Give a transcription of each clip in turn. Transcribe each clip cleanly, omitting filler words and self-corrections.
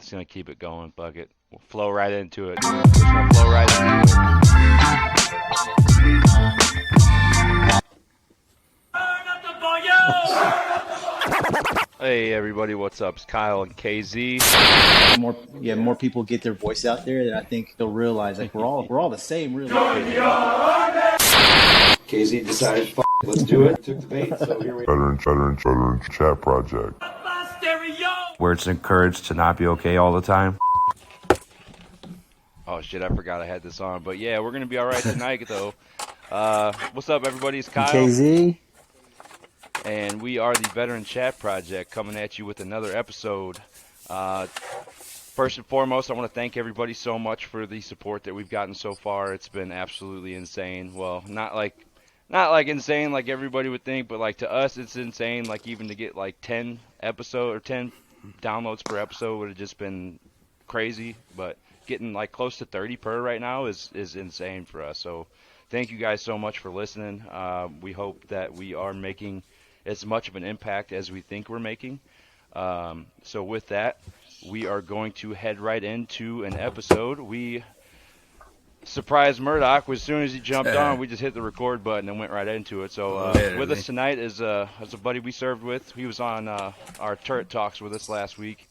just gonna keep it going. Fuck it. We'll flow right into it. We're just gonna flow right into it. Hey everybody, what's up? It's Kyle and KZ. More people get their voice out there, then I think they'll realize like we're all the same, really. KZ decided, let's do it. Took the bait, so here we Veteran Chat Project. Where it's encouraged to not be okay all the time. Oh shit, I forgot I had this on. But yeah, we're gonna be alright tonight though. What's up everybody? It's Kyle. KZ. And we are the Veteran Chat Project coming at you with another episode. First and foremost, I want to thank everybody so much for the support that we've gotten so far. It's been absolutely insane. Well, not like insane like everybody would think, but like to us it's insane. Like even to get like 10 downloads per episode would have just been crazy, but getting like close to 30 per right now is insane for us. So thank you guys so much for listening. We hope that we are making as much of an impact as we think we're making. So with that, we are going to head right into an episode. We surprised Murdock. As soon as he jumped on, we just hit the record button and went right into it. So with us tonight is a buddy we served with. He was on our Turret Talks with us last week,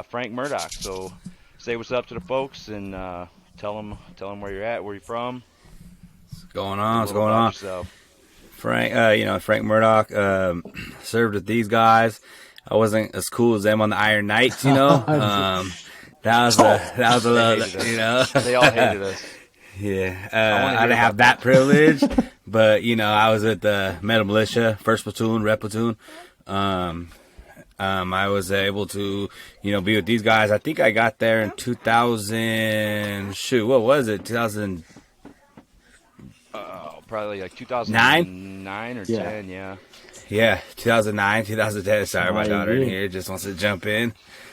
Frank Murdock. So say what's up to the folks and tell them where you're at, where you're from. What's going on? Yourself. Frank, Frank Murdock, served with these guys. I wasn't as cool as them on the Iron Knights, that was a little, They all hated us. Yeah, I didn't have that privilege, but I was with the Metal Militia, 1st Platoon, Rep Platoon. I was able to, be with these guys. I think I got there in 2000. What was it? 2000. Probably like 2009 or 10, yeah. Yeah, 2009, 2010. Sorry, my daughter in here just wants to jump in.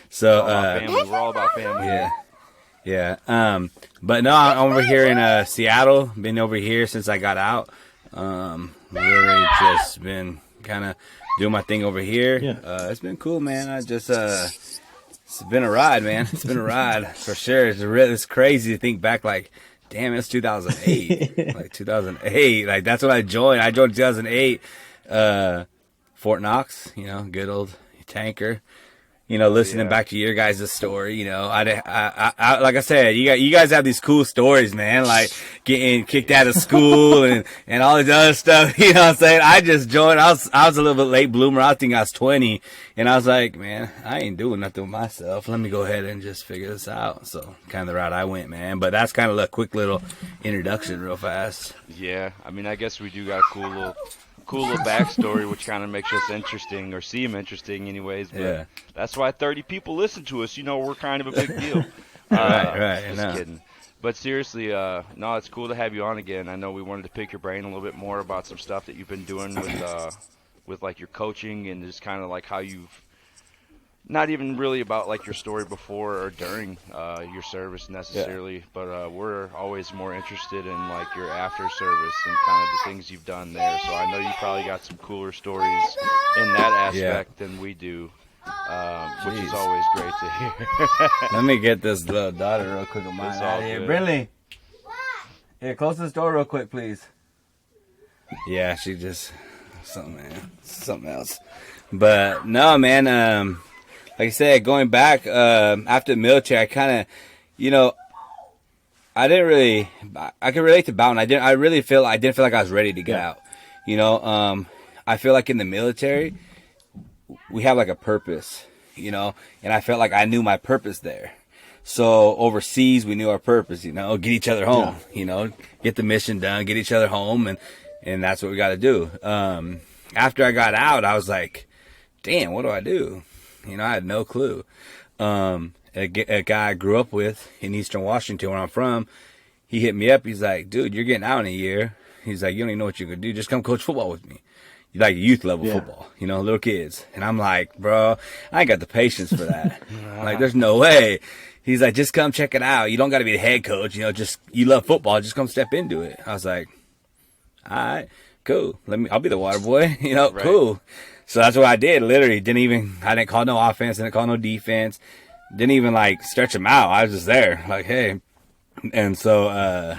So, we're all about family. Yeah. But no, I'm over here in Seattle. Been over here since I got out. Literally just been kind of doing my thing over here. Yeah. It's been cool, man. It's been a ride, man. It's bbeen a ride for sure. It's crazy to think back, like, damn, it's 2008. Like 2008. Like that's when I joined. I joined 2008. Fort Knox, good old tanker. Listening back to your guys' story, I like I said, you guys have these cool stories, man, like getting kicked out of school and all this other stuff, what I'm saying? I just joined, I was a little bit late bloomer. I think I was 20 and I was like, man, I ain't doing nothing with myself. Let me go ahead and just figure this out. So kind of the route I went, man, but that's kind of a quick little introduction real fast. Yeah. I mean, I guess we do got a cool little backstory, which kind of makes us interesting or seem interesting anyways. But that's why 30 people listen to us. We're kind of a big deal. Right. Just kidding. But seriously, no, it's cool to have you on again. I know we wanted to pick your brain a little bit more about some stuff that you've been doing with like your coaching and just kind of like how you've not even really about like your story before or during your service necessarily, but we're always more interested in like your after service and kind of the things you've done there. So I know you probably got some cooler stories in that aspect than we do, which is always great to hear. Let me get this little daughter real quick of mine out here. Brinley, here, close this door real quick, please. Yeah, she just something else. But no, man. Like I said, going back after the military, I kind of, I could relate to Bowden. I didn't feel like I was ready to get out. I feel like in the military, we have like a purpose, and I felt like I knew my purpose there. So overseas, we knew our purpose, get each other home, get the mission done, get each other home, and that's what we got to do. After I got out, I was like, damn, what do I do? I had no clue. A guy I grew up with in Eastern Washington, where I'm from, he hit me up. He's like, dude, you're getting out in a year. He's like, you don't even know what you could do. Just come coach football with me. Like youth level football, little kids. And I'm like, bro, I ain't got the patience for that. Like, there's no way. He's like, just come check it out. You don't got to be the head coach. Just, you love football. Just come step into it. I was like, all right, cool. I'll be the water boy, Right. Cool. So that's what I did. Literally I didn't call no offense, didn't call no defense. Didn't even like stretch them out. I was just there, like, hey. And so,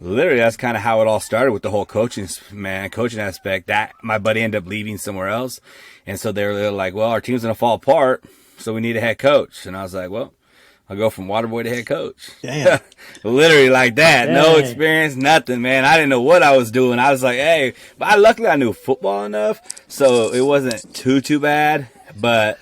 literally, that's kind of how it all started with the whole coaching aspect. That my buddy ended up leaving somewhere else, and so they were like, "Well, our team's gonna fall apart, so we need a head coach." And I was like, "Well, I'll go from water boy to head coach." Damn. Literally like that. Dang. No experience, nothing, man. I didn't know what I was doing. I was like, "Hey," but luckily I knew football enough, so it wasn't too bad. But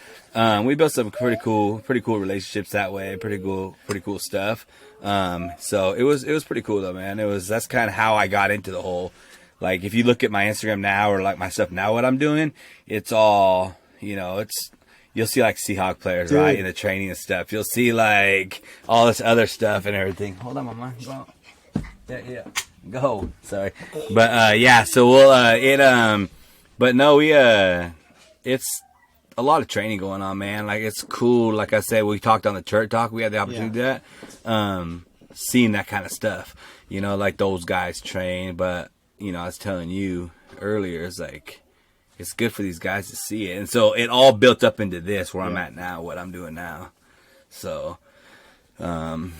we built some pretty cool relationships that way. Pretty cool stuff. So it was pretty cool though, man. That's kind of how I got into the whole, like, if you look at my Instagram now or like my stuff now, what I'm doing, it's all, you'll see like Seahawk players, right, in the training and stuff. You'll see like all this other stuff and everything. Hold on, mama. Go. Yeah. Go. Sorry. But, yeah, so we'll, but no, it's a lot of training going on, man. Like, it's cool. Like I said, we talked on the church talk. We had the opportunity to do that. Seeing that kind of stuff, like those guys train. But, I was telling you earlier, it's like, it's good for these guys to see it. And so it all built up into this, where I'm at now, what I'm doing now. So, but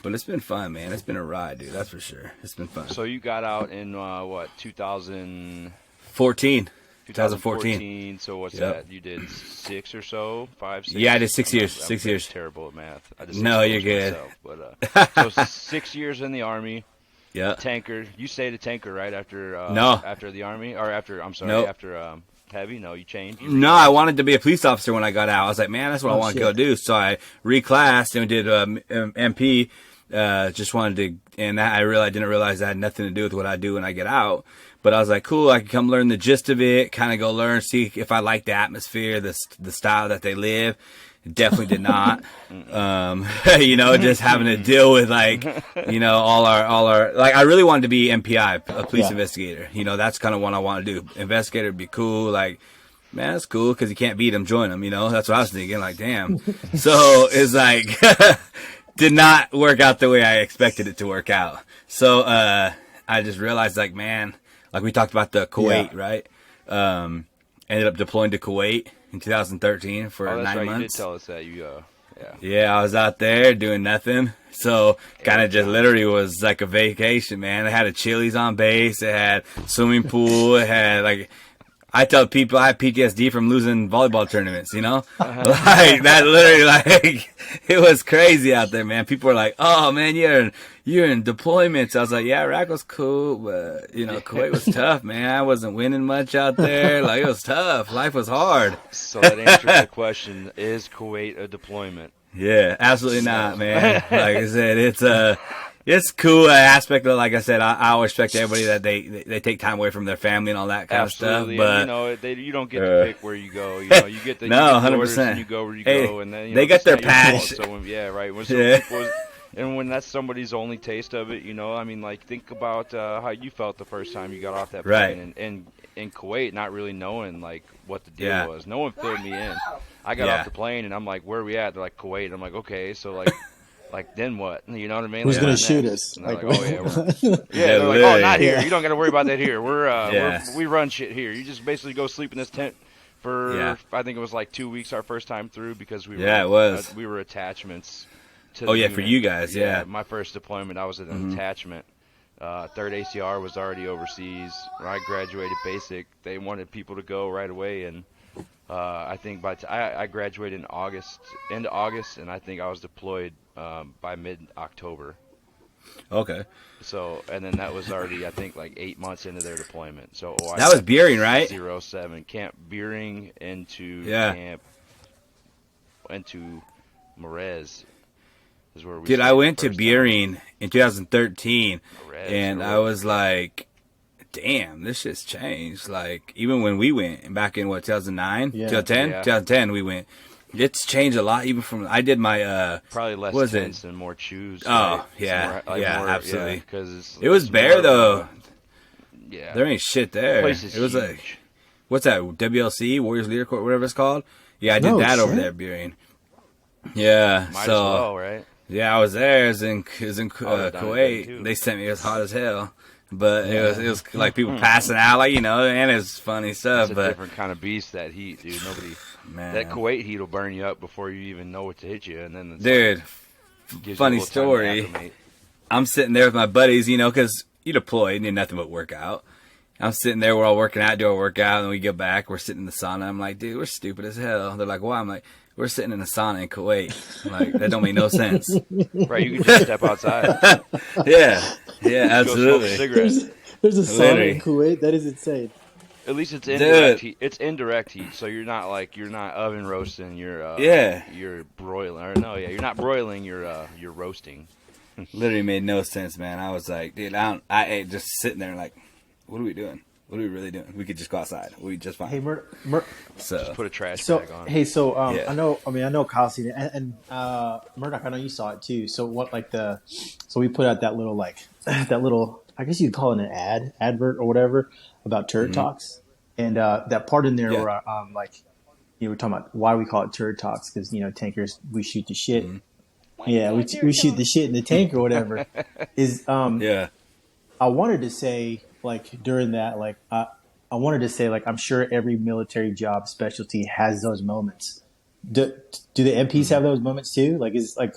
it's been fun, man. It's been a ride, dude. That's for sure. It's been fun. So you got out in, 2014. 2014. So what's Yep. that? You did 6 or so? 5, 6? Yeah, I did 6 years. I'm 6 years. terrible at math. I just No, you're exposed good. myself, but, so 6 years in the Army. Yeah. Tanker. You stayed a tanker, right? After No. after the Army, or after Nope. after heavy. No, you changed. No, I wanted to be a police officer when I got out. I was like, man, that's what I want to shit. go do. So I reclassed and did MP. Just wanted to, and I didn't realize that had nothing to do with what I do when I get out. But I was like, cool, I can come learn the gist of it, kind of go learn, see if I like the atmosphere, the style that they live. Definitely did not. Just having to deal with like, all our, like, I really wanted to be MPI, a police investigator. That's kind of what I want to do. Investigator would be cool. Like, man, that's cool because you can't beat them, join them, That's what I was thinking. Like, damn. So it's like, did not work out the way I expected it to work out. So, I just realized, like, man, like we talked about the Kuwait, right? Ended up deploying to Kuwait in 2013 for 9 right. months. You did tell us that. Yeah, I was out there doing nothing. So kind of just literally was like a vacation, man. It had a Chili's on base. It had swimming pool. It had like, I tell people I have PTSD from losing volleyball tournaments, Like that literally, like, it was crazy out there, man. People were like, oh man, you're in deployments. I was like, yeah, Iraq was cool, but Kuwait was tough, man. I wasn't winning much out there. Like, it was tough. Life was hard. So that answers the question: is Kuwait a deployment? Yeah, absolutely not, man. Like I said, it's cool aspect of, like I said, I always respect everybody that they take time away from their family and all that kind Absolutely. of stuff. But you don't get to pick where you go. You get the No, you get the orders 100%. and you go where you Hey, go, and then they got it's their not your fault. patch. So right. When people, and when that's somebody's only taste of it, I mean, like, think about how you felt the first time you got off that plane, Right. and in Kuwait, not really knowing like what the deal Yeah. was. No one filled me in. I got Yeah. off the plane and I'm like, where are we at? They're like, Kuwait. I'm like, okay, so like. Like, then what? You know what I mean? Who's Like, gonna what shoot next? us? And they're Like, like, oh, yeah, Yeah, they're like, oh, literally. not here. Yeah. You don't got to worry about that here. Yeah. We run shit here. You just basically go sleep in this tent for, Yeah. I think it was like 2 weeks our first time through because we were, Yeah, it was. we were attachments to Oh, the yeah, for unit. you guys, yeah. My first deployment, I was an attachment. Third ACR was already overseas. When I graduated basic, they wanted people to go right away, and I think I graduated in end of August, and I think I was deployed by mid-October. Okay. So, and then that was already, I think, like 8 months into their deployment. So That was Beering, right? 07 Camp Beering into Merez is where we. Dude, I stayed went the to first Beering in 2013, Merez, and or I was like, damn, this shit's changed. Like, even when we went back in 2009, Yeah. 2010, Yeah. 2010 we went. It's changed a lot, even from, I did my, probably less what was it? tense and more choose. Oh, right? yeah, More, yeah, absolutely. Because it was bare though. Yeah, There ain't shit there. place is It was huge. like, what's that, WLC, Warriors Leader Court, whatever it's called? Yeah, I did No that over shit. there, Beering. Yeah, Might so. as well, right? Yeah, I was there. It was in I would've done it then, Kuwait. too. They sent me. It was hot as hell, but it was like people passing out, like, and it was funny stuff. It's a But different kind of beast, that heat, dude. Man. that Kuwait heat will burn you up before you even know what to hit you, and then it's Dude, gives you a funny little time to story. acclimate. I'm sitting there with my buddies, you know, because you deploy, you need nothing but work out. I'm sitting there, we're all working out, do our workout, and we get back, we're sitting in the sauna. I'm like, dude, we're stupid as hell. They're like, why? I'm like, we're sitting in the sauna in Kuwait. I'm like, that don't make no sense. Right, you can just step outside. Yeah, Go smoke a absolutely. cigarette. There's a sauna Literally. in Kuwait. That is insane. At least it's Dude. indirect heat. It's indirect heat, so you're not oven roasting. You're broiling. Or no, yeah, you're not broiling. You're roasting. Literally made no sense, man. I was like, dude, I just sitting there like, what are we doing? What are we really doing? We could just go outside. We just fine. Hey, So Put a trash so bag on. hey, so Yeah. I know Kyle's seen it, and Murdock, I know you saw it too. So what, like so we put out that little that little, I guess you'd call it an advert or whatever about turd talks, and that part in there Yeah. where we're talking about why we call it turd talks, because tankers, we shoot the shit. Yeah, we shoot the shit in the tank or whatever. Is yeah. I wanted to say, like, during that, like, I wanted to say, like, I'm sure every military job specialty has those moments. Do the MPs have those moments too? Like, is like,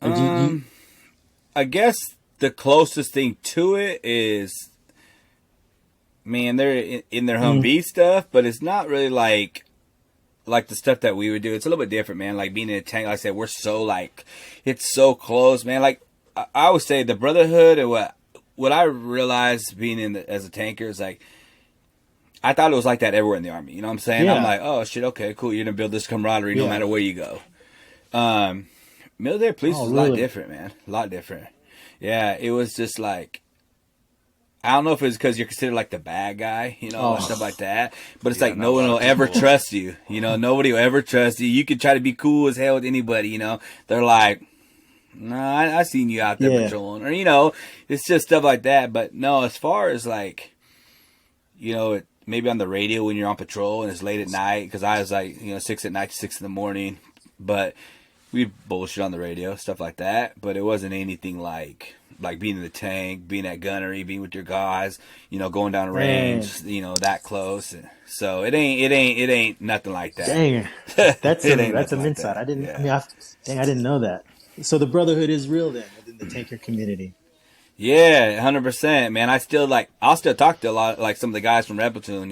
I guess the closest thing to it is, man, they're in their Humvee stuff, but it's not really like the stuff that we would do. It's a little bit different, man. Like being in a tank, like I said, we're so it's so close, man. Like I would say the brotherhood and what I realized being as a tanker is like, I thought it was like that everywhere in the Army. You know what I'm saying? Yeah. I'm like, oh shit, okay, cool. You're gonna build this camaraderie no Yeah. matter where you go. Military police is a lot really? different, man. A lot different. Yeah, it was just like, I don't know if it's because you're considered like the bad guy, and stuff like that. But it's Yeah, like not no a one lot will of ever people. trust you. Nobody will ever trust you. You can try to be cool as hell with anybody. They're like, nah, I seen you out there Yeah. patrolling, or it's just stuff like that. But no, as far as like, maybe on the radio when you're on patrol and it's late at night, because I was like, 6 at night to 6 in the morning, but we bullshit on the radio, stuff like that. But it wasn't anything like being in the tank, being at gunnery, being with your guys, going down range, that close. So it ain't nothing like that. dang, that's It ain't some nothing like insight. that. I didn't. Yeah. I didn't know that. So the brotherhood is real then within the tanker community. Yeah, 100%, man. I'll still talk to a lot, like some of the guys from Red Platoon,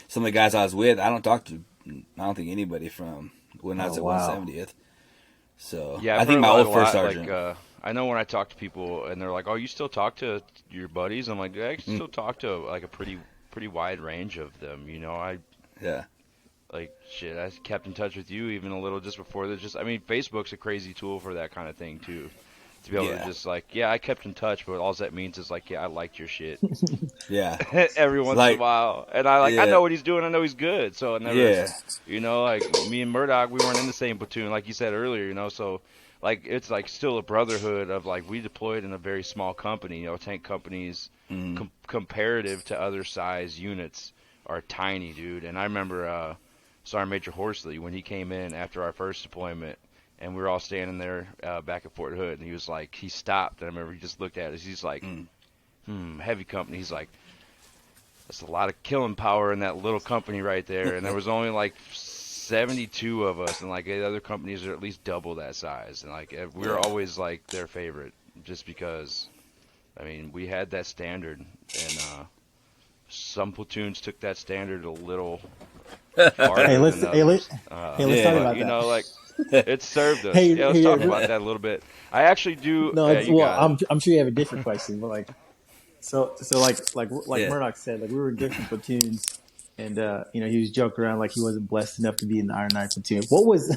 some of the guys I was with. I don't think anybody from when I was at wow. 170th. So Yeah, I I've think heard my a old lot, first sergeant. I know when I talk to people and they're like, "Oh, you still talk to your buddies?" I'm like, I still talk to like a pretty wide range of them. Yeah. Like shit. I kept in touch with you even a little just before this. Facebook's a crazy tool for that kind of thing too. To be able to Yeah. just I kept in touch, but all that means is like, I liked your shit Yeah. every once in Like- a while, and I Yeah. know what he's doing. I know he's good, so I never, Yeah. like me and Murdock, we weren't in the same platoon, like you said earlier, so. Like it's like still a brotherhood of like we deployed in a very small company. Tank companies comparative to other size units are tiny, dude. And I remember Sergeant Major Horsley when he came in after our first deployment, and we were all standing there back at Fort Hood, and he was like, he stopped, and I remember he just looked at us. He's like, heavy company. He's like, that's a lot of killing power in that little company right there. And there was only like 72 of us, and like the other companies are at least double that size, and like we were always like their favorite just because we had that standard, and some platoons took that standard a little farther Hey, let's than hey, others. let's talk about But, that. like it served us. Hey, let's hey, talk yeah, about that a little bit. I actually do. No, yeah, it's, you well, got it. I'm sure you have a different question, but like, so like Yeah. Murdoch said, like we were in different platoons, and he was joking around like he wasn't blessed enough to be in the Iron 9 platoon. What was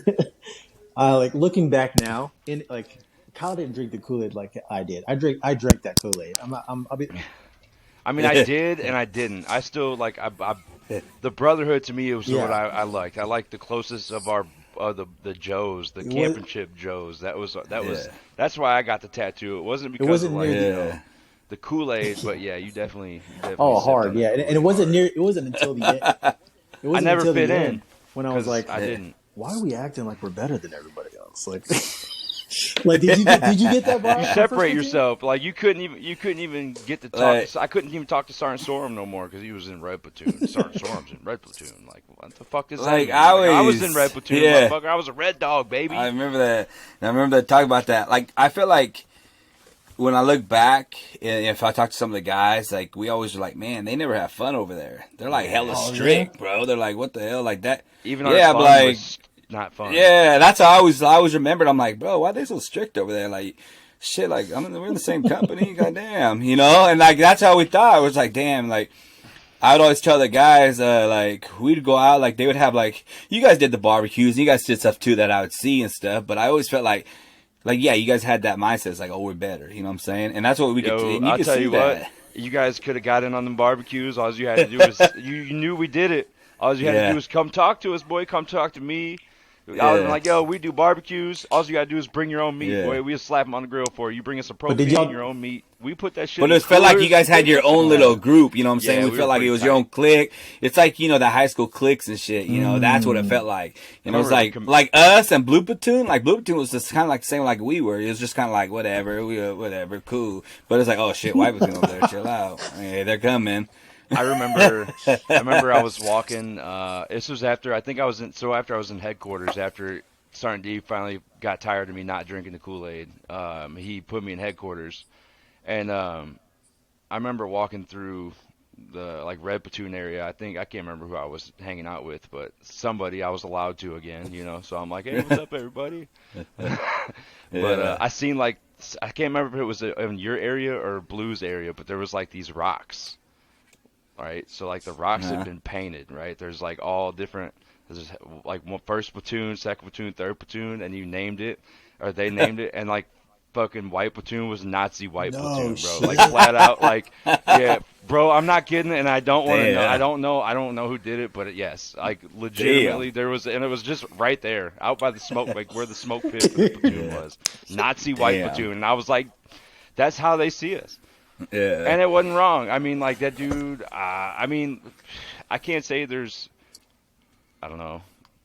like looking back now? In like, Kyle didn't drink the Kool-Aid like I did. I drank that Kool-Aid. I did and I didn't. I still like the brotherhood to me was what I liked. I liked the closest of our the Joes, the championship Joes. That's why I got the tattoo. It wasn't because of like the Kool-Aid, but yeah, you definitely Oh, sipped hard, on yeah. the And it wasn't near. It wasn't until the end. It wasn't I never until the fit in end when I was 'cause like, I didn't. why are we acting like we're better than everybody else? Like, like did you get that? Bob? You separate yourself. Like you couldn't even get to talk. Right. I couldn't even talk to Sergeant Sorum no more because he was in Red Platoon. Sergeant Sorum's in Red Platoon. Like, what the fuck is Like, that? I was always- in Red Platoon, yeah. motherfucker. I was a Red Dog, baby. I remember that. And I remember that talk about that. Like, I feel like when I look back, and if I talk to some of the guys, like, we always are like, man, they never have fun over there. They're like hella strict, bro. They're like, what the hell, like that. Even our yeah, fun like, was not fun. yeah, that's how I always remembered. I'm like, bro, why are they so strict over there? Like, shit, like, we're in the same company, goddamn, you know? And like, that's how we thought. It was like, damn, like, I would always tell the guys, like, we'd go out, like, they would have, like, you guys did the barbecues, and you guys did stuff too that I would see and stuff, but I always felt like, yeah, you guys had that mindset. It's like, oh, we're better. You know what I'm saying? And that's what we could do. I'll tell you what, you guys could have got in on them barbecues. All you had to do was, you knew we did it. All you had to do was come talk to us, boy. Come talk to me. I was like, yo, we do barbecues. All you got to do is bring your own meat, boy. We'll slap them on the grill for you. You bring us some propane, your own meat. We put that shit But in it felt like you guys had your own little group, you know what I'm saying? Yeah, we felt like it was your own clique. It's like, you know, the high school cliques and shit, you know, that's what it felt like. And it was like us and Blue Platoon, like Blue Platoon was just kind of like the same like we were. It was just kind of like, whatever, whatever, cool. But it's like, oh shit, White Platoon over there, chill out. Hey, they're coming. I remember I was walking, this was after, after I was in headquarters, after Sergeant D finally got tired of me not drinking the Kool-Aid, he put me in headquarters, and I remember walking through the like Red Platoon area. I can't remember who I was hanging out with, but somebody I was allowed to again, you know. So I'm like, hey, what's up, everybody? But I seen like, I can't remember if it was in your area or Blue's area, but there was like these rocks, right? So like the rocks had been painted, right? There's like all different. There's like first platoon, second platoon, third platoon, and you named it, or they named it, and like fucking White Platoon was Nazi White Platoon, bro. shit. Like flat out, like yeah, bro. I'm not kidding, and I don't want to know. I don't know who did it, but yes, like legitimately there was, and it was just right there, out by the smoke, like where the smoke pit for the platoon was, Nazi White Platoon, and I was like, that's how they see us. Yeah. And it wasn't wrong. I mean, like that dude. I mean, I can't say there's. I don't know.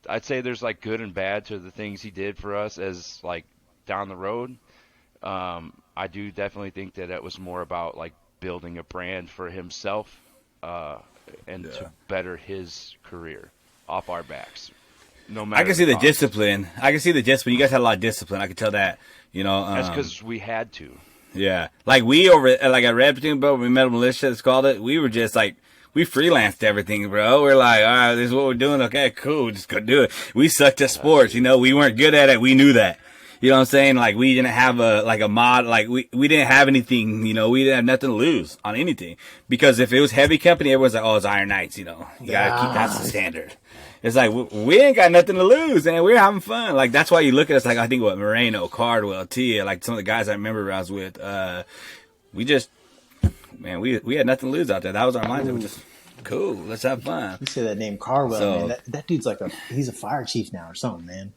I'd say there's like good and bad to the things he did for us as like down the road. I do definitely think that it was more about like building a brand for himself and to better his career off our backs. No matter. I can see the cost. discipline. You guys had a lot of discipline. I can tell that. You know, That's because we had to. Yeah, like we like at Red Platoon, bro. We Metal Militia, it's called it. We were just like. We freelanced everything, bro. We're like, all right, this is what we're doing. Okay, cool. Just go do it. We sucked at sports. You know, we weren't good at it. We knew that. You know what I'm saying? Like, we didn't have a mod. Like, we didn't have anything, you know, we didn't have nothing to lose on anything. Because if it was heavy company, everyone's like, oh, it's Iron Knights, you know. You gotta keep, that's the standard. It's like, we ain't got nothing to lose, and we're having fun. Like, that's why you look at us like, I think what, Moreno, Cardwell, Tia, like some of the guys I remember I was with, we just, man, we had nothing to lose out there. That was our mindset. We just, cool, let's have fun. You say that name Carwell, man. That dude's like he's a fire chief now or something, man.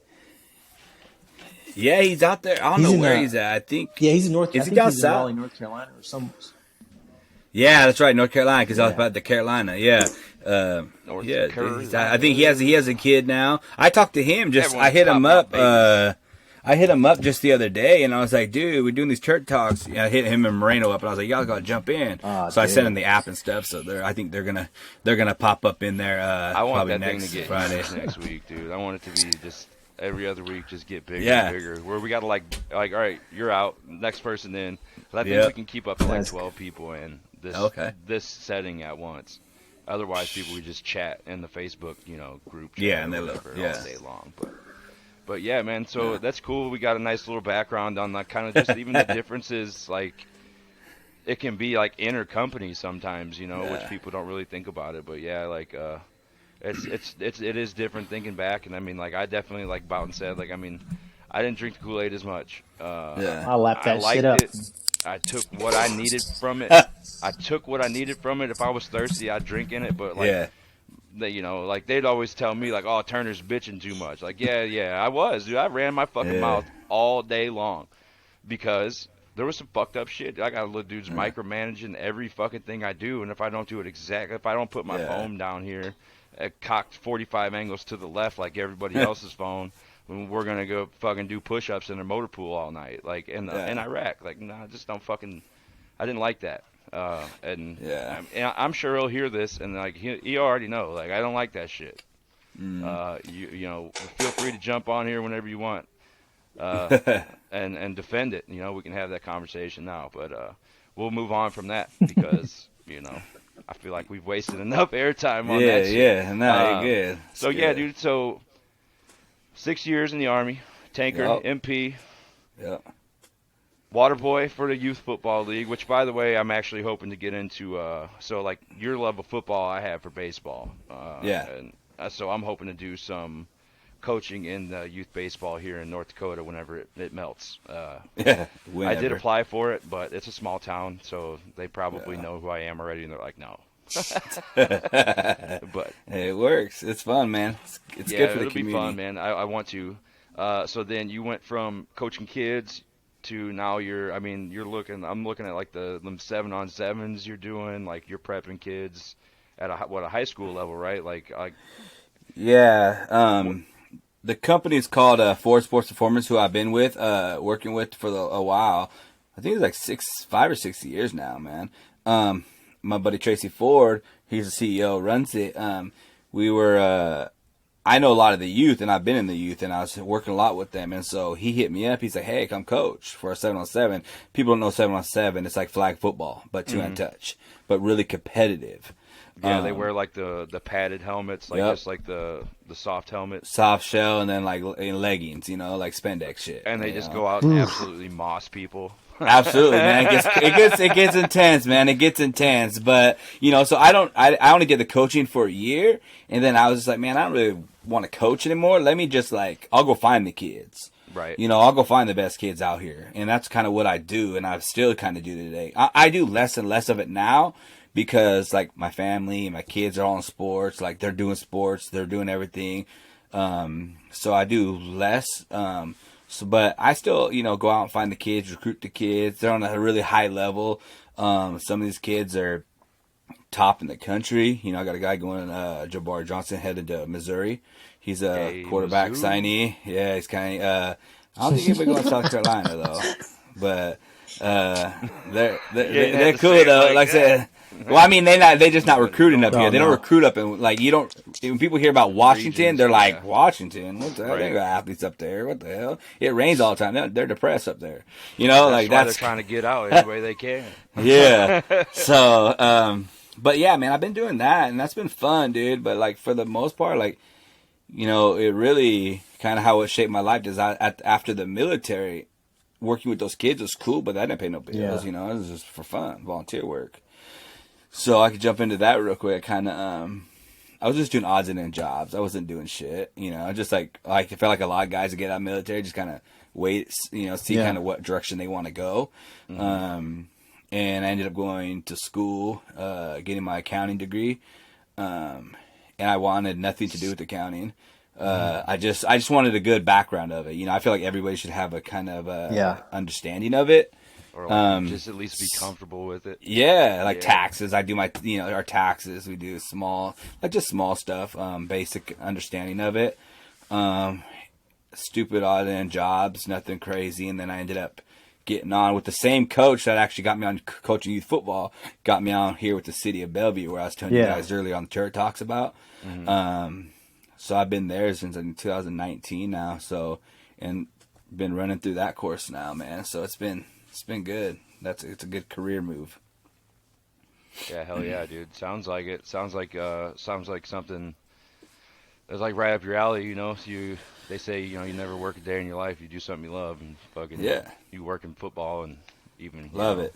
Yeah, he's out there. I don't know where he's at. I think. Yeah, he's in North. Is I he think down he's south? in Raleigh, North Carolina, or some. Yeah, that's right, North Carolina. Because I was about the Carolina. Yeah, North yeah. Carolina. I think he has a kid now. I talked to him. Everyone's I hit him top up. I hit him up just the other day, and I was like, "Dude, we're doing these church talks." I hit him and Moreno up, and I was like, "Y'all gotta jump in." So I sent him the app and stuff. So I think they're gonna pop up in there. I want probably that thing next to get Friday. next week, dude. I want it to be just every other week, just get bigger Yeah. and bigger. Where we gotta like, all right, you're out, next person in. But I think we can keep up to like 12 people in this setting at once. Otherwise, people would just chat in the Facebook, group chat Yeah, and they or look, whatever yeah. all day long. But yeah, man. So that's cool. We got a nice little background on like kind of just even the differences. Like it can be like intercompany sometimes, which people don't really think about it. But yeah, like it is different thinking back. And I mean, like I definitely like Boughton said, like I mean, I didn't drink the Kool-Aid as much. I lapped that liked shit up. it. I took what I needed from it. If I was thirsty, I'd drink in it. But like, like they'd always tell me like, "Oh, Turner's bitching too much." Like, yeah, I was, dude. I ran my fucking mouth all day long because there was some fucked up shit. I got a little dudes micromanaging every fucking thing I do, and if I don't do it exactly, if I don't put my phone down here, cocked 45 angles to the left like everybody else's phone. We're gonna go fucking do push-ups in a motor pool all night, like in Iraq. Like, no, I just don't fucking. I didn't like that. And I'm sure he'll hear this, and like he already know. Like, I don't like that shit. You know, feel free to jump on here whenever you want, and defend it. You know, we can have that conversation now, but we'll move on from that because you know, I feel like we've wasted enough airtime on that shit. Yeah, no, you're good. So yeah, dude. So 6 years in the Army, tanker, Yep. MP, Yeah. water boy for the youth football league. Which, by the way, I'm actually hoping to get into. So like your love of football, I have for baseball. Yeah. And so I'm hoping to do some coaching in youth baseball here in North Dakota whenever it melts. Yeah. I did apply for it, but it's a small town, so they probably Yeah. know who I am already, and they're like, no. But Hey, it works. It's fun, man. It's yeah, good for the it'll be community. fun, man. I want to. So then you went from coaching kids to now you're looking. I'm looking at like them 7-on-7s you're doing, like you're prepping kids at a high school level, right? Like Yeah. The company is called Ford Sports Performance, who I've been with, working with for a while. I think it's like 5 or 6 years now, man. My buddy Tracy Ford, he's the CEO, runs it. I know a lot of the youth, and I've been in the youth, and I was working a lot with them. And so he hit me up. He's like, "Hey, come coach for a 7-on-7." People don't know 7-on-7. It's like flag football, but two-hand touch, but really competitive. yeah, they wear like the padded helmets, like Yep. just like the soft helmets, Soft shell, and then like in leggings, like spandex shit. and they you just know? go out and absolutely moss people. Absolutely, man. It gets intense, man. It gets intense. But so I only did the coaching for a year, and then I was just like, man, I don't really want to coach anymore. Let me just I'll go find the kids. Right. I'll go find the best kids out here, and that's kind of what I do, and I still kind of do today. I do less and less of it now because like my family and my kids are all in sports. Like they're doing sports, they're doing everything. So I do less. But I still, go out and find the kids, recruit the kids. They're on a really high level. Some of these kids are top in the country. I got a guy going, Jabbar Johnson, headed to Missouri. He's a quarterback Missouri. signee. Yeah, he's kind of. I don't think he'll be going to South Carolina though. But they're to cool say it though. like Like I said. Well, I mean, they just not recruiting up No, here. They don't no. recruit up in you don't. When people hear about Washington, Regions, they're like, yeah. Washington, what the hell? They Right. got athletes up there. What the hell? It rains all the time. They're depressed up there. That's Like why that's they're trying to get out any way they can. yeah. So, but yeah, man, I've been doing that, and that's been fun, dude. But like for the most part, it really kind of how it shaped my life is after the military, working with those kids was cool, but that didn't pay no bills. Yeah. It was just for fun, volunteer work. So I could jump into that real quick. Kind of, I was just doing odds and end jobs. I wasn't doing shit. Just like I felt like a lot of guys that get out of the military just kind of wait, see Yeah. kind of what direction they want to go. And I ended up going to school, getting my accounting degree. And I wanted nothing to do with accounting. I just wanted a good background of it. I feel like everybody should have a kind of understanding of it. Or like, just at least be comfortable with it. Yeah, Yeah. taxes. I do my, our taxes. We do just small stuff, basic understanding of it. Stupid odd end jobs, nothing crazy. And then I ended up getting on with the same coach that actually got me on coaching youth football, got me on here with the city of Bellevue, where I was telling you guys earlier on the Turret Talks about. So I've been there since 2019 now. So, and been running through that course now, man. So it's been good. It's a good career move. Yeah, hell yeah, dude. Sounds like it. Sounds like something that's like right up your alley. They say you never work a day in your life. You do something you love, and fucking you work in football and even Love it.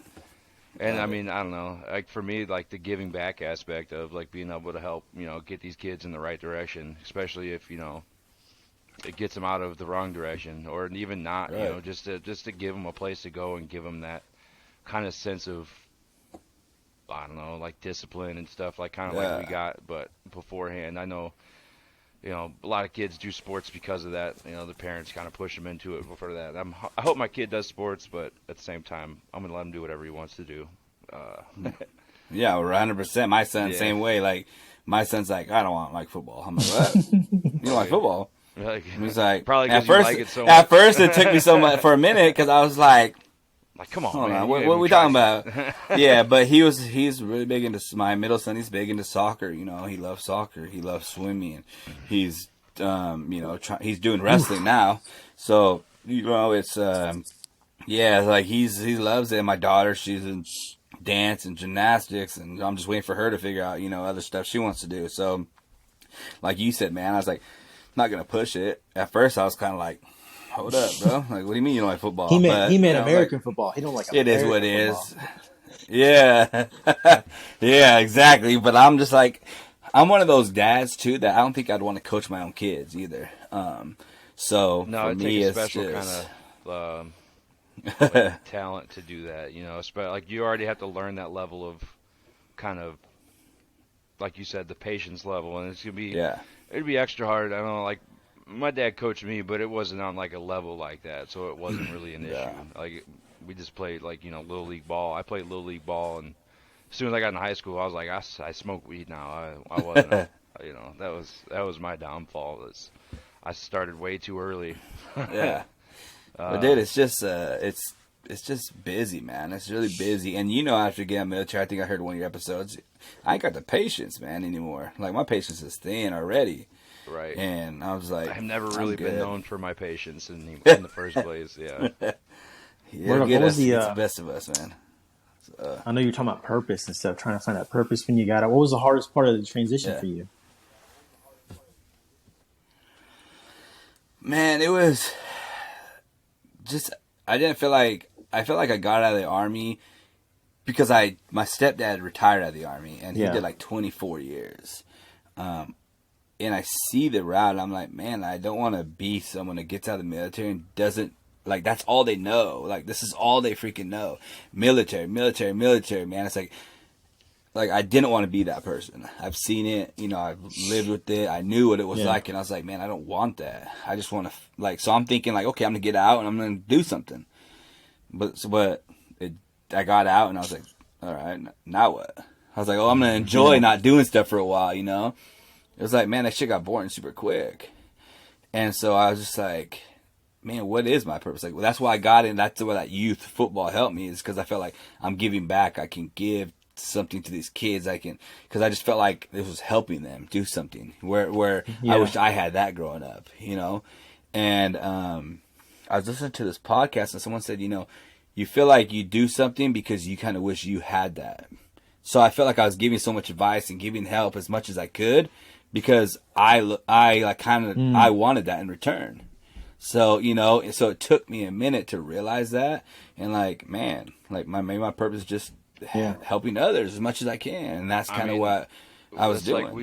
And I mean, I don't know. Like for me, like the giving back aspect of like being able to help, get these kids in the right direction, especially if it gets them out of the wrong direction, or even not. Right. Just to give them a place to go and give them that kind of sense of, I don't know, like discipline and stuff, like kind of like we got, but beforehand. I know, a lot of kids do sports because of that. The parents kind of push them into it for that. I hope my kid does sports, but at the same time, I'm gonna let him do whatever he wants to do. Yeah, 100%. My son, same way. Like, my son's like, I don't want football. I'm like, what? You don't like football? Like, He's like, probably at because you first, like it so at much. first it took me so much for a minute because I was like, Like, come on, Hold man. on, you what haven't are we tried talking it. about? Yeah, but he's really big into, my middle son. He's big into soccer. You know, he loves soccer. He loves swimming. He's he's doing wrestling now. So you know, it's yeah, like he loves it. And my daughter, she's in dance and gymnastics, and I'm just waiting for her to figure out other stuff she wants to do. So like you said, man, I was like, not gonna push it. At first, I was kind of like, hold up, bro. Like, what do you mean you don't like football? He meant American like, football. He don't like it is what American it football. is. Yeah. Yeah, exactly. But I'm just like, I'm one of those dads too that I don't think I'd want to coach my own kids either. So No, for it'd me, take a it's special just, kind of like talent to do that. Like you already have to learn that level of kind of, like you said, the patience level, and it's gonna be yeah, it'd be extra hard. I don't know, like my dad coached me, but it wasn't on like a level like that, so it wasn't really an issue. yeah, Like we just played like little league ball. I played little league ball, and as soon as I got in high school, I was like, I smoke weed now. I wasn't, that was my downfall. I started way too early. yeah. But dude, it's just busy, man. It's really busy. And after getting out of the military, I think I heard one of your episodes, I ain't got the patience, man, anymore. Like, my patience is thin already. Right. And I was like, I've never I'm really been good. known for my patience in the first place. Yeah. Yeah, What get was us, the, it's the best of us, man. I know you're talking about purpose and stuff, trying to find that purpose when you got it. What was the hardest part of the transition Yeah. for you? Man, it was just, I felt like I got out of the Army because my stepdad retired out of the Army, and he Yeah. did like 24 years. And I see the route, and I'm like, man, I don't want to be someone that gets out of the military and doesn't, like, that's all they know. Like, this is all they freaking know. Military, military, military, man. It's like I didn't want to be that person. I've seen it, I've lived with it. I knew what it was Yeah. like, and I was like, man, I don't want that. I just want to, so I'm thinking, like, okay, I'm going to get out, and I'm going to do something. But I got out, and I was like, all right, now what? I was like, oh, I'm going to enjoy not doing stuff for a while, It was like, man, that shit got boring super quick. And so I was just like, man, what is my purpose? Like, well, that's why I got in. That's where that youth football helped me, is because I felt like I'm giving back. I can give something to these kids. Because I just felt like this was helping them do something where Yeah. I wish I had that growing up, And I was listening to this podcast, and someone said, you feel like you do something because you kind of wish you had that. So I felt like I was giving so much advice and giving help as much as I could, because I wanted that in return. So, so it took me a minute to realize that, and like, man, like maybe my purpose is just helping others as much as I can, and that's kind of what I was doing. Like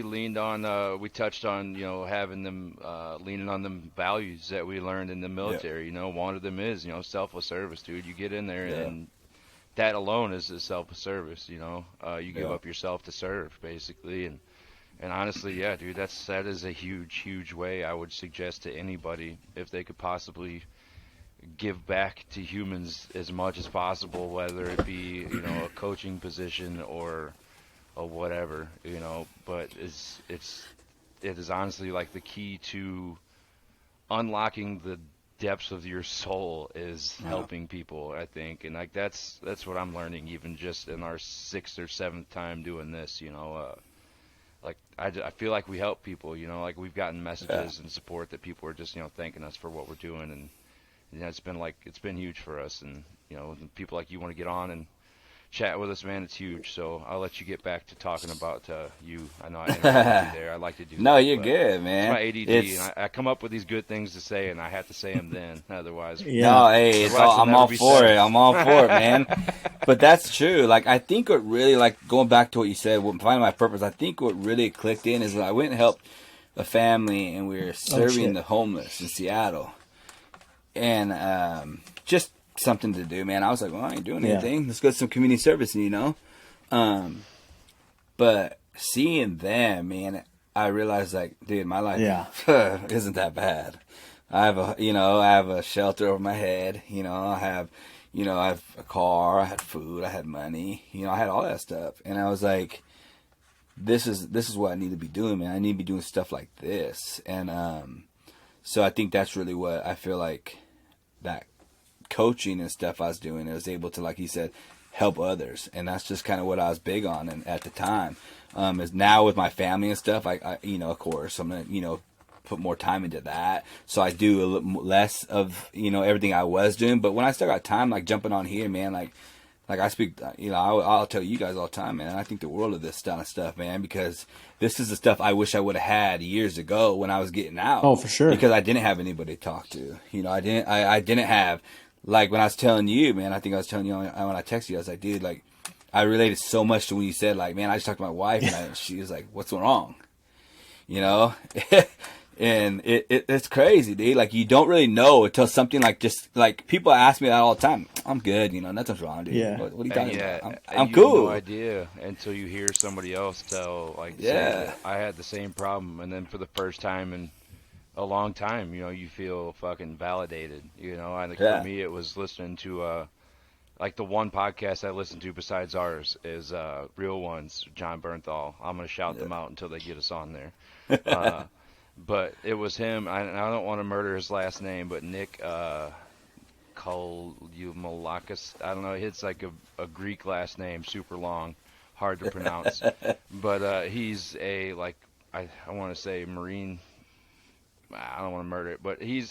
we touched on, having them, leaning on them values that we learned in the military. One of them is, selfless service, dude. You get in there and that alone is a selfless service. You give up yourself to serve, basically, and honestly, yeah, dude, that is a huge way I would suggest to anybody, if they could possibly give back to humans as much as possible, whether it be a coaching position or whatever, but it is honestly like the key to unlocking the depths of your soul is helping people, I think. And like that's what I'm learning, even just in our 6th or 7th time doing this. Like I feel like we help people, like we've gotten messages and support that people are just thanking us for what we're doing, and it's been huge for us. And people like you want to get on and chat with us, man. It's huge. So I'll let you get back to talking about you. I know I interrupted you there. I like to do No, that. you're good, man. It's my ADD, and I come up with these good things to say, and I have to say them then. Otherwise, No, hey, I'm all for it. I'm all for it, man. But that's true. Like, I think what really, like, going back to what you said, finding my purpose, I think what really clicked in is when I went and helped a family, and we were serving the homeless in Seattle. And just something to do, man. I was like, well, I ain't doing anything. Let's go to some community service, But seeing them, man, I realized, like, dude, my life isn't that bad. I have a shelter over my head. I have a car. I had food. I had money. I had all that stuff. And I was like, this is what I need to be doing, man. I need to be doing stuff like this. And so I think that's really what I feel like that coaching and stuff I was doing, I was able to, like he said, help others, and that's just kind of what I was big on. And at the time, is now with my family and stuff, I of course, I'm gonna put more time into that. So I do a little less of everything I was doing. But when I still got time, like jumping on here, man, like I speak, I'll tell you guys all the time, man. I think the world of this kind of stuff, man, because this is the stuff I wish I would have had years ago when I was getting out. Oh, for sure. Because I didn't have anybody to talk to. I didn't have, like when I was telling you, man. I think I was telling you when I texted you, I was like, dude, like I related so much to when you said, like, man, I just talked to my wife, and she was like, what's wrong? And it's crazy, dude. Like, you don't really know until something like people ask me that all the time. I'm good, nothing's wrong, dude. Yeah. What are you talking about? I'm you cool. have no idea until you hear somebody else say that I had the same problem, and then for the first time in a long time, you feel fucking validated. I think for me it was listening to like the one podcast I listen to besides ours is Real Ones, John Bernthal. I'm gonna shout them out until they get us on there. But it was him. I don't want to murder his last name, but Nick Koulioumalakis. I don't know. It's like a Greek last name, super long, hard to pronounce. But he's I want to say Marine. I don't want to murder it, but he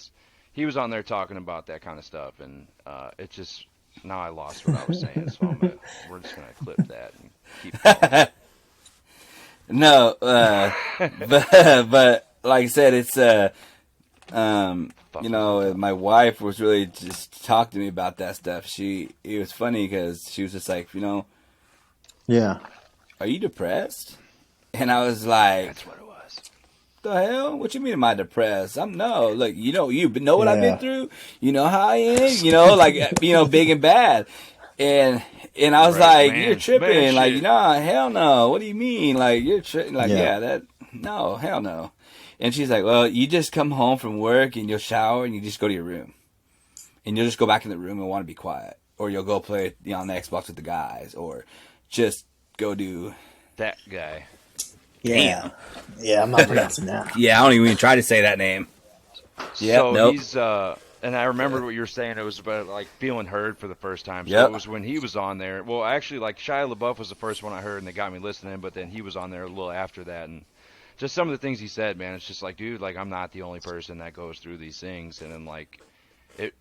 was on there talking about that kind of stuff, and it just now I lost what I was saying, so we're just gonna clip that and keep going. No, but like I said, it's my wife was really just talking to me about that stuff. It was funny because she was just like, Yeah. are you depressed? And I was like, That's what it was. the hell? What you mean am I depressed? Look, you know what I've been through? You know how I am? Big and bad. And I was like, man. you're tripping. Man, like, shit. hell no. What do you mean? Like, you're tripping. Like, no, hell no. And she's like, well, you just come home from work and you'll shower and you just go to your room. And you'll just go back in the room and want to be quiet. Or you'll go play on the Xbox with the guys. Or just go do That guy. Yeah. Yeah, I'm not pronouncing that. Yeah, I don't even try to say that name. Yeah, So nope. he's and I remember what you were saying. It was about like feeling heard for the first time. So Yep. it was when he was on there. Well, actually, like Shia LaBeouf was the first one I heard, and they got me listening. But then he was on there a little after that, and just some of the things he said, man, it's just like, dude, like I'm not the only person that goes through these things, and then like it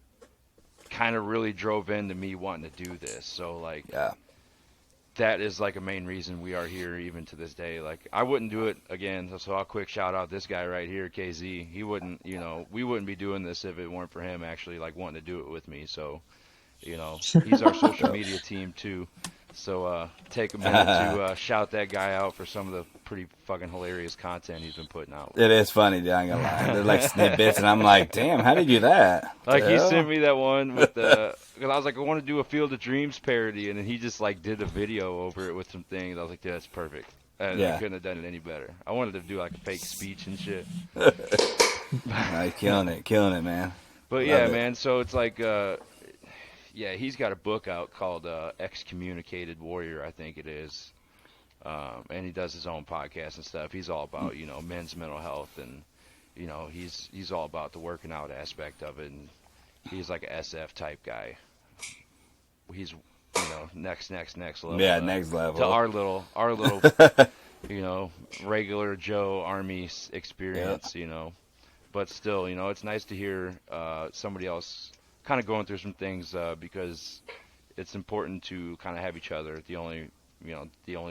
kind of really drove into me wanting to do this. So like, that is like a main reason we are here even to this day. Like I wouldn't do it again. So I'll quick shout out this guy right here, KZ. He wouldn't, we wouldn't be doing this if it weren't for him actually like wanting to do it with me. So, he's our social media team too. So take a minute to shout that guy out for some of the pretty fucking hilarious content he's been putting out. It is funny, dude, I ain't gonna lie. They're like snippets, and I'm like, damn, how did you do that? Like he sent me that one with the, because I was like, I want to do a Field of Dreams parody, and then he just like did a video over it with some things. I was like, dude, that's perfect. And I couldn't have done it any better. I wanted to do like a fake speech and shit. Killing it, man. But Love it. man. So it's like, he's got a book out called Excommunicated Warrior, I think it is. And he does his own podcast and stuff. He's all about, men's mental health, and, he's all about the working out aspect of it. And he's like a SF type guy. He's, next level. Yeah, next level. To our little, regular Joe Army experience, But still, it's nice to hear somebody else kind of going through some things because it's important to kind of have each other. The only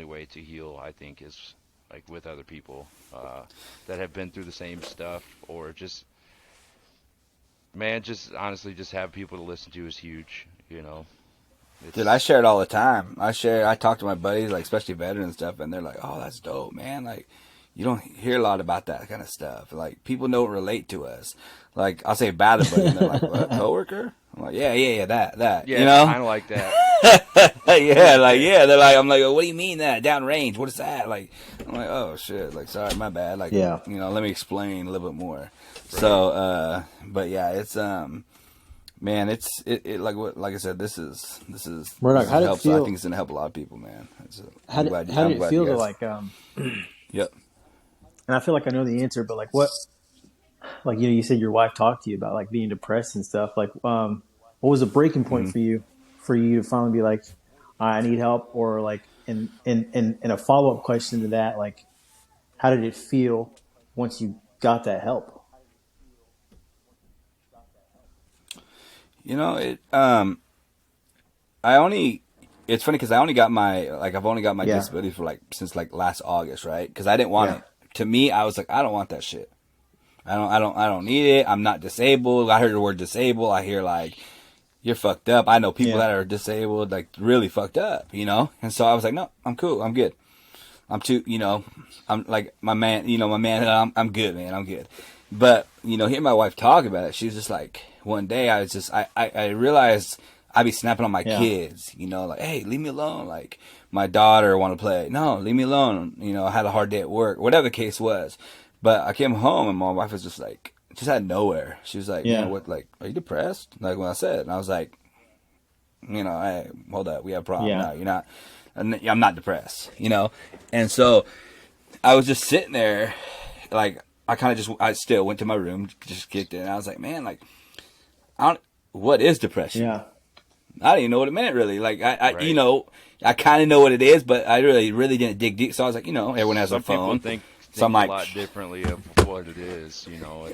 way to heal, I think, is like with other people that have been through the same stuff, or just honestly just have people to listen to is huge. Dude, I share it all the time. I talk to my buddies, like especially veterans and stuff, and they're like, "Oh, that's dope, man!" Like, you don't hear a lot about that kind of stuff. Like, people don't relate to us. Like, I'll say bad about it, and they're like, "What, coworker?" I'm like, "Yeah, that." Yeah, kind of like that. They're like, I'm like, oh, what do you mean that downrange? What is that? Like, I'm like, oh shit, like, sorry, my bad. Like, let me explain a little bit more. Right. So, but yeah, it's man, it like I said, this is Murdock, how did it feel? I think it's gonna help a lot of people, man. How did it feel to like Yep. And I feel like I know the answer, but like what, like you said your wife talked to you about like being depressed and stuff. Like what what was a breaking point for you to finally be like, I need help, or like, in a follow up question to that, like, how did it feel once you got that help? You know, I only. It's funny because I only got my I've only got my Yeah. disability for like since like last August, right? Because I didn't want Yeah. it. To me, I was like, I don't want that shit. I don't need it. I'm not disabled. I heard the word disabled. I hear like you're fucked up. I know people Yeah. that are disabled, like really fucked up, you know? And so I was like, no, I'm cool. I'm good. I'm too, you know, I'm like my man, I'm good, man. I'm good. But, you know, hearing my wife talk about it, she was just like, one day I was just, I realized I'd be snapping on my Yeah. kids, you know, like, hey, leave me alone. Like my daughter want to play. No, leave me alone. You know, I had a hard day at work, whatever the case was. But I came home and my wife was just like, just out of nowhere. She was like, Yeah. man, what, like, are you depressed? Like when I said, and I was like, you know, hey, hold up, we have a problem. Yeah. No, you're not. I'm not depressed, you know? And so I was just sitting there, like, I still went to my room, just kicked it, and I was like, man, like, what is depression? Yeah. I didn't even know what it meant, really. Like, Right. you know, I kind of know what it is, but I really didn't dig deep. So I was like, you know, everyone has Some a phone. people think So I'm a like, lot differently of what it is. You know,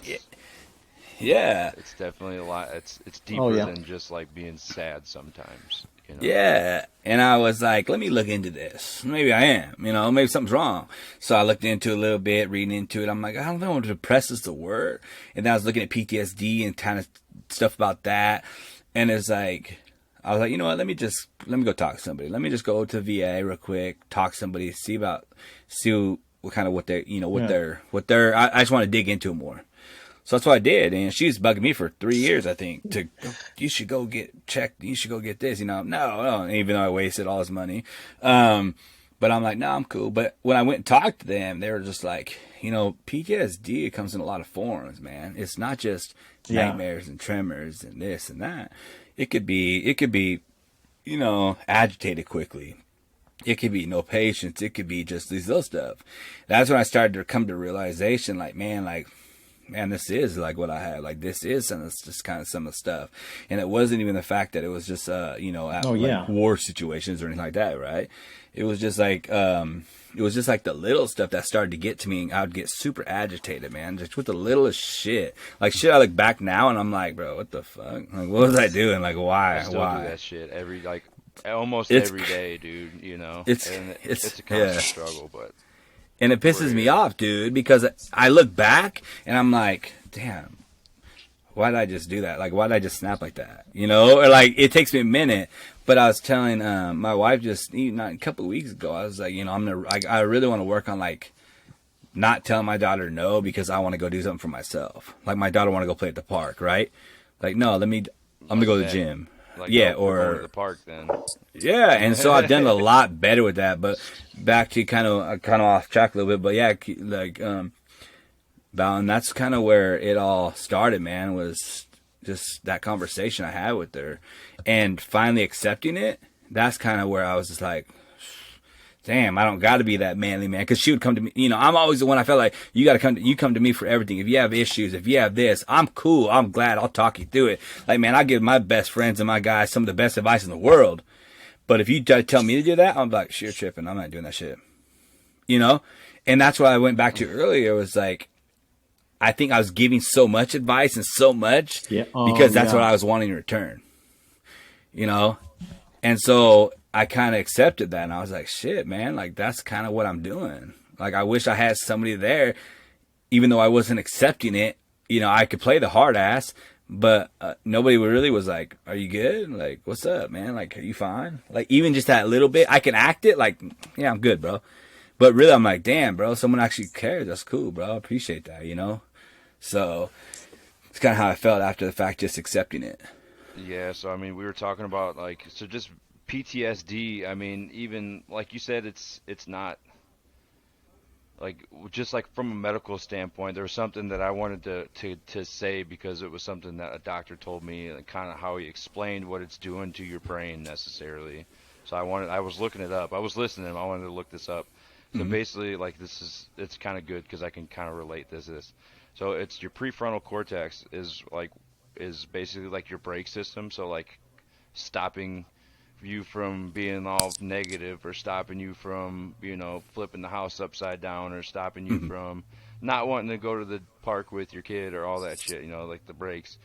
yeah. it's definitely a lot. It's deeper Oh, yeah. than just like being sad sometimes. You know? Yeah. And I was like, let me look into this. Maybe I am, you know, maybe something's wrong. So I looked into it a little bit, reading into it. I'm like, I don't know if depressed is the word. And then I was looking at PTSD and kind of stuff about that. And it's like, I was like, you know what, let me go talk to somebody. Let me just go to VA real quick, talk to somebody, see what kind of what they're, you know, what they're, I just want to dig into it more. So that's what I did, and she was bugging me for 3 years, I think, you should go get checked, you should go get this, you know. No, even though I wasted all his money. But I'm like, no, I'm cool. But when I went and talked to them, they were just like, you know, PTSD comes in a lot of forms, man. It's not just nightmares and tremors and this and that. It could be, you know, agitated quickly. It could be no patience. It could be just these little stuff. That's when I started to come to realization, like, man, this is like what I had. Like, this is some of the stuff. And it wasn't even the fact that it was just, you know, like war situations or anything like that, right? It was just like, the little stuff that started to get to me. And I would get super agitated, man, just with the littlest shit. Like, shit, I look back now and I'm like, bro, what the fuck? Like, what was I doing? Like, why? I still do that shit almost every day, dude. You know, it's a constant struggle, but. And it pisses me off, dude, because I look back and I'm like, damn, why did I just do that? Like, why did I just snap like that? You know, or like, it takes me a minute. But I was telling my wife just a couple of weeks ago, I was like, you know, I really want to work on like not telling my daughter no because I want to go do something for myself. Like, my daughter want to go play at the park, right? Like, no, I'm gonna go to the gym. Like, yeah, or or going to the park then. Yeah, and so I've done a lot better with that. But back to kind of off track a little bit. But yeah, like and that's kind of where it all started, man. Was just that conversation I had with her, and finally accepting it. That's kind of where I was just like, damn, I don't got to be that manly man. Because she would come to me, you know, I'm always the one I felt like, you come to me for everything. If you have issues, if you have this, I'm cool. I'm glad. I'll talk you through it. Like, man, I give my best friends and my guys some of the best advice in the world. But if you tell me to do that, I'm like, you're tripping. I'm not doing that shit. You know? And that's what I went back to earlier, was like, I think I was giving so much advice and so much because that's what I was wanting in return. You know? And so I kind of accepted that, and I was like, shit, man, like, that's kind of what I'm doing. Like, I wish I had somebody there, even though I wasn't accepting it. You know, I could play the hard ass, but nobody really was like, are you good? Like, what's up, man? Like, are you fine? Like, even just that little bit, I can act it like, yeah, I'm good, bro. But really, I'm like, damn, bro, someone actually cares. That's cool, bro. I appreciate that, you know? So it's kind of how I felt after the fact, just accepting it. Yeah, so, I mean, we were talking about, like, so just PTSD, I mean, even like you said, it's not like, just like from a medical standpoint, there was something that I wanted to say because it was something that a doctor told me, and kind of how he explained what it's doing to your brain necessarily. So I was looking it up. I was listening. I wanted to look this up. So basically, like, it's kind of good because I can kind of relate this. So it's your prefrontal cortex is like, is basically like your brake system. So like stopping you from being all negative, or stopping you from, flipping the house upside down, or stopping you from not wanting to go to the park with your kid, or all that shit, like the brakes.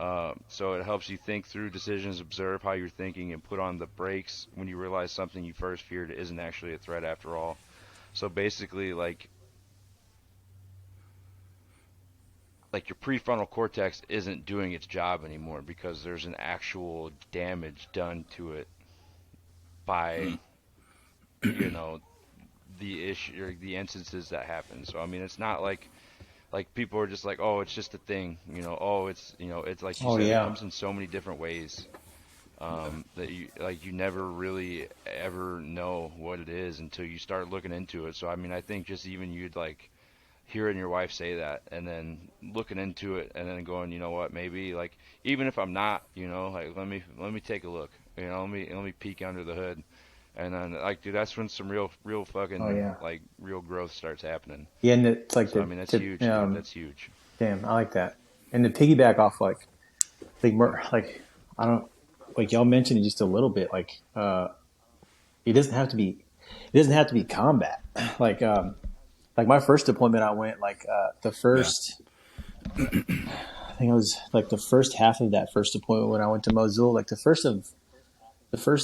So it helps you think through decisions, observe how you're thinking, and put on the brakes when you realize something you first feared isn't actually a threat after all. So basically, like your prefrontal cortex isn't doing its job anymore because there's an actual damage done to it by, the issue or the instances that happen. So I mean, it's not like people are just like, oh, it's just a thing, oh, it's, it's like you said, it comes in so many different ways, that you never really ever know what it is until you start looking into it. So I mean, I think just even you'd like hearing your wife say that, and then looking into it, and then going, you know what, maybe like, even if I'm not, like, let me take a look, let me peek under the hood. And then, like, dude, that's when some real fucking, like, real growth starts happening. Yeah, and it's like, I mean, that's huge, dude. That's huge. Damn, I like that. And to piggyback off, like I don't, like y'all mentioned it just a little bit, like, it doesn't have to be combat. Like my first deployment, I went the first, I think it was like the first half of that first deployment when I went to Mosul. Like the first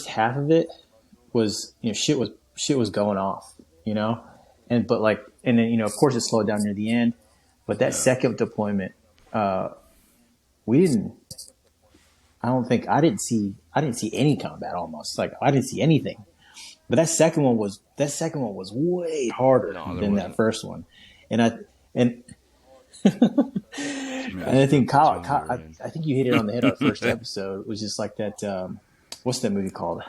half of it was, shit was going off, and then of course it slowed down near the end. But that second deployment, I didn't see any combat almost. Like I didn't see anything. But that second one was way harder than that first one, and I think Kyle, I think you hit it on the head. Our first episode was just like that. What's that movie called?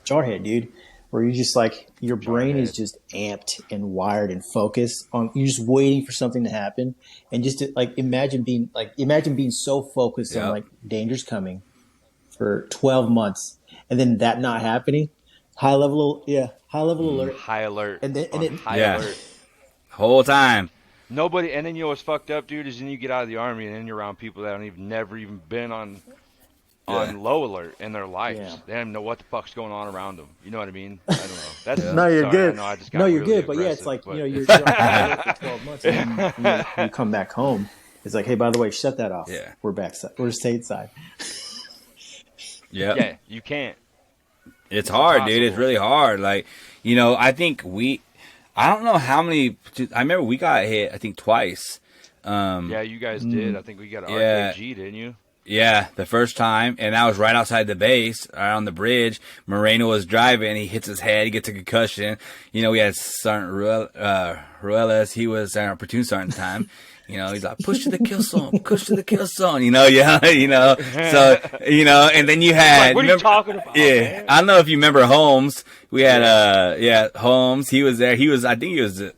Jarhead, dude. Where you just like your brain is just amped and wired and focused on. You're just waiting for something to happen, and just to, like imagine being so focused on like danger's coming for 12 months, and then that not happening. High level alert. High alert. And then high alert. Whole time. Nobody, and then you know what's fucked up, dude, is then you get out of the army and then you're around people that never even been on low alert in their lives. Yeah. They don't even know what the fuck's going on around them. You know what I mean? I don't know. That's No, you're sorry, good. I know I just got No, you're really good. But yeah, it's like but... you're for 12 months, and then you come back home. It's like, hey, by the way, shut that off. Yeah. We're backside. We're stateside. Yeah, you can't. It's hard, dude. It's really hard. Like, I think I don't know how many. I remember we got hit, I think, twice. Yeah, you guys did. I think we got an RPG, didn't you? Yeah, the first time, and that was right outside the base, right on the bridge. Moreno was driving. He hits his head. He gets a concussion. We had Sergeant Ruelas. He was our platoon sergeant at the time. He's like, push to the kill zone, push to the kill zone, So, and then you had, like, what are you talking about? Yeah. Man? I don't know if you remember Holmes. We had, Holmes. He was there. I think he was the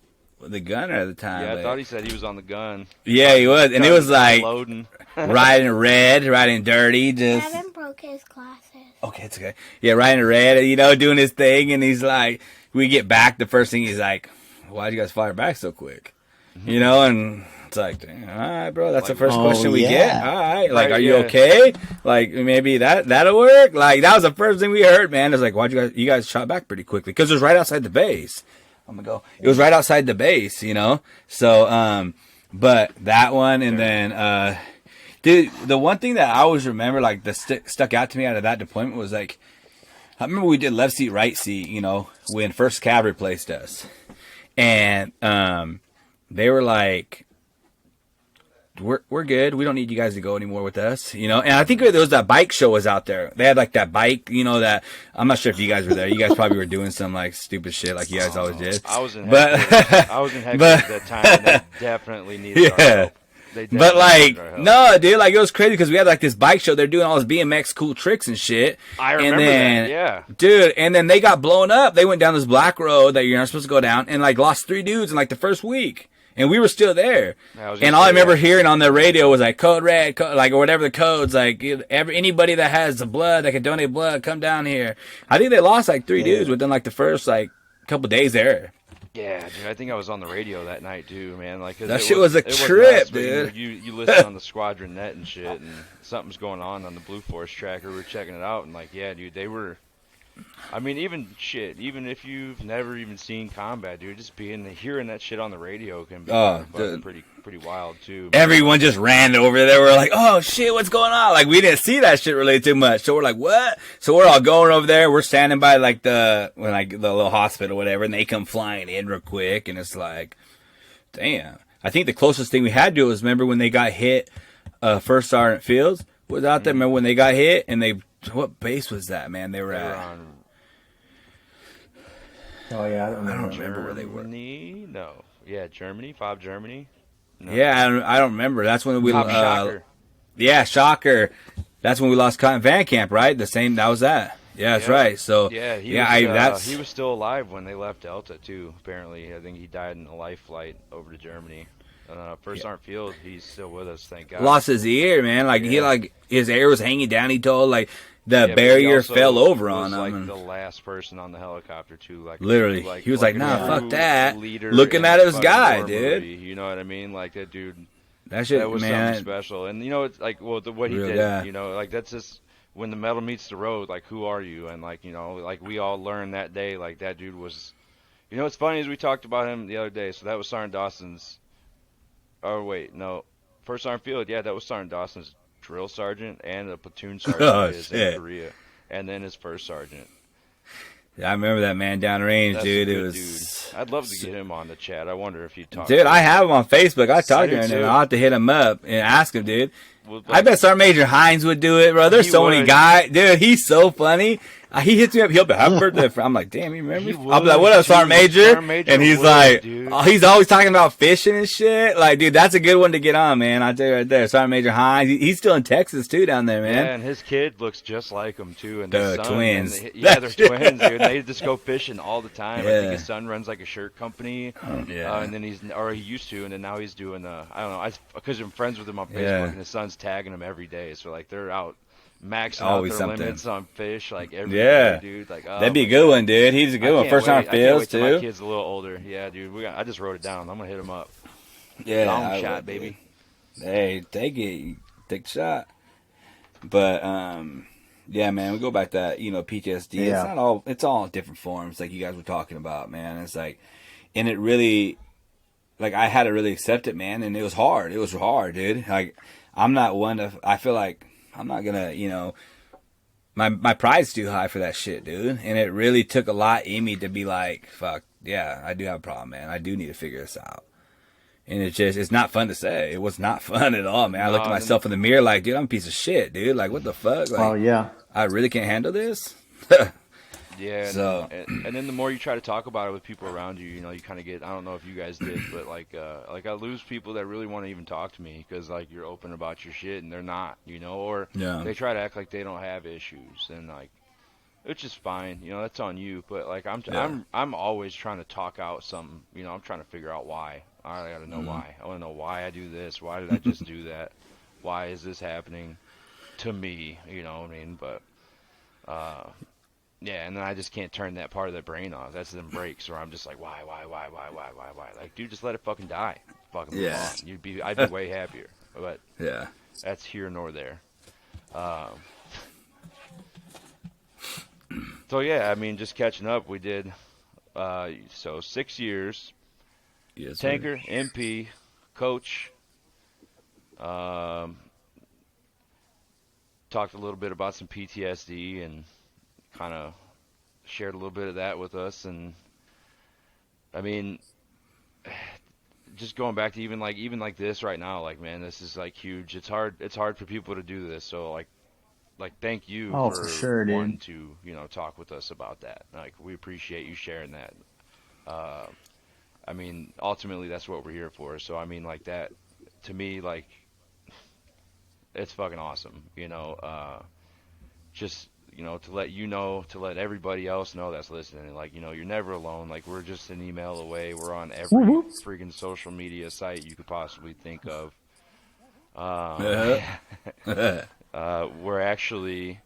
gunner at the time. Yeah, I thought he said he was on the gun. Yeah, he was. And it was like, loading. riding red, riding dirty, just. Kevin broke his glasses. Okay, it's okay. Yeah, riding red, doing his thing. And he's like, we get back. The first thing he's like, why'd you guys fire back so quick? And it's like, dang, all right, bro, that's the first question we get. All right, like, are you okay? Like, maybe that'll work. Like, that was the first thing we heard, man. It's like, why'd you guys shot back pretty quickly? Because it was right outside the base. I'm gonna go. It was right outside the base, So, but that one, and then, dude, the one thing that I always remember, like, stuck out to me out of that deployment was like, I remember we did left seat, right seat, when First Cav replaced us, and they were like, we're good. We don't need you guys to go anymore with us, And I think there was that bike show was out there. They had like that bike, that I'm not sure if you guys were there. You guys probably were doing some like stupid shit like you guys always did. I was in headquarters at that time. And they definitely needed our help. But like, no, dude, like it was crazy because we had like this bike show. They're doing all this BMX cool tricks and shit. I remember that, yeah. Dude, and then they got blown up. They went down this black road that you're not supposed to go down and like lost 3 dudes in like the first week. And we were still there. And all I remember hearing on the radio was like code red, or whatever the codes, like anybody that has the blood that can donate blood, come down here. I think they lost like 3 dudes within like the first like couple days there. Yeah, dude, I think I was on the radio that night too, man. Like 'cause That shit was a it wasn't trip, us, but, dude. You listen on the Squadron Net and shit, and something's going on the Blue Force tracker. We're checking it out, and like, yeah, dude, they were. I mean, even if you've never even seen combat, dude, just hearing that shit on the radio can be pretty wild too. Man. Everyone just ran over there. We're like, oh shit, what's going on? Like we didn't see that shit really too much. So we're like, what? So we're all going over there. We're standing by like the little hospital or whatever, and they come flying in real quick, and it's like, damn. I think the closest thing we had to it was remember when they got hit. First Sergeant Fields was out there. Remember when they got hit and they. What base was that, man? They were on. Oh yeah, I don't remember where they were. No, yeah, Germany, FOB Germany. No. Yeah, I don't remember. That's when we Shocker. Yeah, Shocker. That's when we lost Cotton Van Camp, right? That was that. Yeah, that's right. So he was still alive when they left Delta too. Apparently, I think he died in a life flight over to Germany. First Sergeant Field, he's still with us, thank God. Lost his ear, man. Like his ear was hanging down. He told the barrier fell over on him. Like the last person on the helicopter too. Like literally, he was like, "Nah, fuck that." Looking at his guy, dude. Movie, you know what I mean? Like that dude. That was man, something special. And it's like, what he did. Guy. Like that's just when the metal meets the road. Like who are you? And like like we all learned that day. Like that dude was. What's funny is we talked about him the other day. So that was Sergeant Dawson's. Oh wait, no, First Sergeant Field. Yeah, that was Sergeant Dawson's drill sergeant and a platoon sergeant in Korea, and then his first sergeant. Yeah, I remember that man down range, dude. It was. Dude. I'd love to get him on the chat. I wonder if he'd talk. Dude, I have him on Facebook. I talked to him, and I'll have to hit him up and ask him, dude. Well, I bet Sergeant Major Hines would do it, bro. There's so many guys, dude. He's so funny. He hits me up. He'll be happy birthday. I'm like, damn, you remember me? I'll be like, what up, Sergeant Major? And he's like, he's always talking about fishing and shit. Like, dude, that's a good one to get on, man. I tell you right there, Sergeant Major Hines. He's still in Texas too, down there, man. Yeah, and his kid looks just like him too. And the twins. They're twins, dude. They just go fishing all the time. Yeah. I think his son runs like a shirt company. And then he used to, and then now he's doing I don't know. Because I'm friends with him on Facebook, and his son's tagging him every day. So like they're out. Maxing out their limits on fish like every day, dude. Like, that'd be a good one, dude. He's a good one. First time Fields too. My kid's a little older. Yeah, dude. I just wrote it down. I'm gonna hit him up. Yeah, long shot, baby. Hey, take it. Take the shot. But yeah, man. We go back to that. PTSD. Yeah. It's not all. It's all different forms, like you guys were talking about, man. It's like, and it really, like, I had to really accept it, man. And it was hard. It was hard, dude. Like, I'm not one to. I feel like. I'm not gonna, my pride's too high for that shit, dude. And it really took a lot in me to be like, fuck, yeah, I do have a problem, man. I do need to figure this out. And it's not fun to say. It was not fun at all, man. I looked at myself in the mirror like, dude, I'm a piece of shit, dude. Like, what the fuck? Like, oh, yeah. I really can't handle this? Yeah, and then the more you try to talk about it with people around you, you kind of get, I don't know if you guys did, but like I lose people that really want to even talk to me because like you're open about your shit and they're not, or they try to act like they don't have issues and like, it's just fine, that's on you. But like I'm always trying to talk out something, I'm trying to figure out why. I gotta know why. I want to know why I do this. Why did I just do that? Why is this happening to me? You know what I mean? But yeah, and then I just can't turn that part of the brain off. That's them breaks where I'm just like, why? Like, dude, just let it fucking die. Fucking move on. I'd be way happier. But yeah, that's here nor there. So yeah, I mean, just catching up. We did 6 years. Yes, Tanker, MP, coach. Talked a little bit about some PTSD and kind of shared a little bit of that with us. And I mean, just going back to even like this right now, like, man, this is like huge. It's hard for people to do this. So like thank you for sure, wanting to, talk with us about that. Like, we appreciate you sharing that. I mean, ultimately that's what we're here for. So I mean, like, that to me, like, it's fucking awesome, just, to let everybody else know that's listening. Like, you're never alone. Like, we're just an email away. We're on every freaking social media site you could possibly think of. We're actually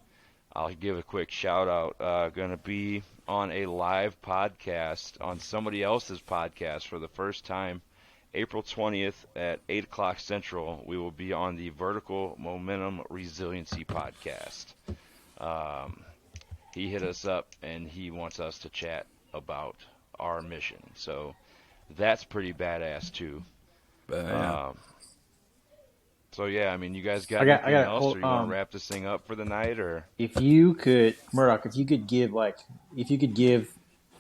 I'll give a quick shout out. Going to be on a live podcast on somebody else's podcast for the first time. April 20th at 8 o'clock Central, we will be on the Vertical Momentum Resiliency podcast. He hit us up, and he wants us to chat about our mission. So that's pretty badass, too. Yeah. So, yeah, I mean, you guys got anything else, or you want to wrap this thing up for the night? Or if you could, Murdock, if you could give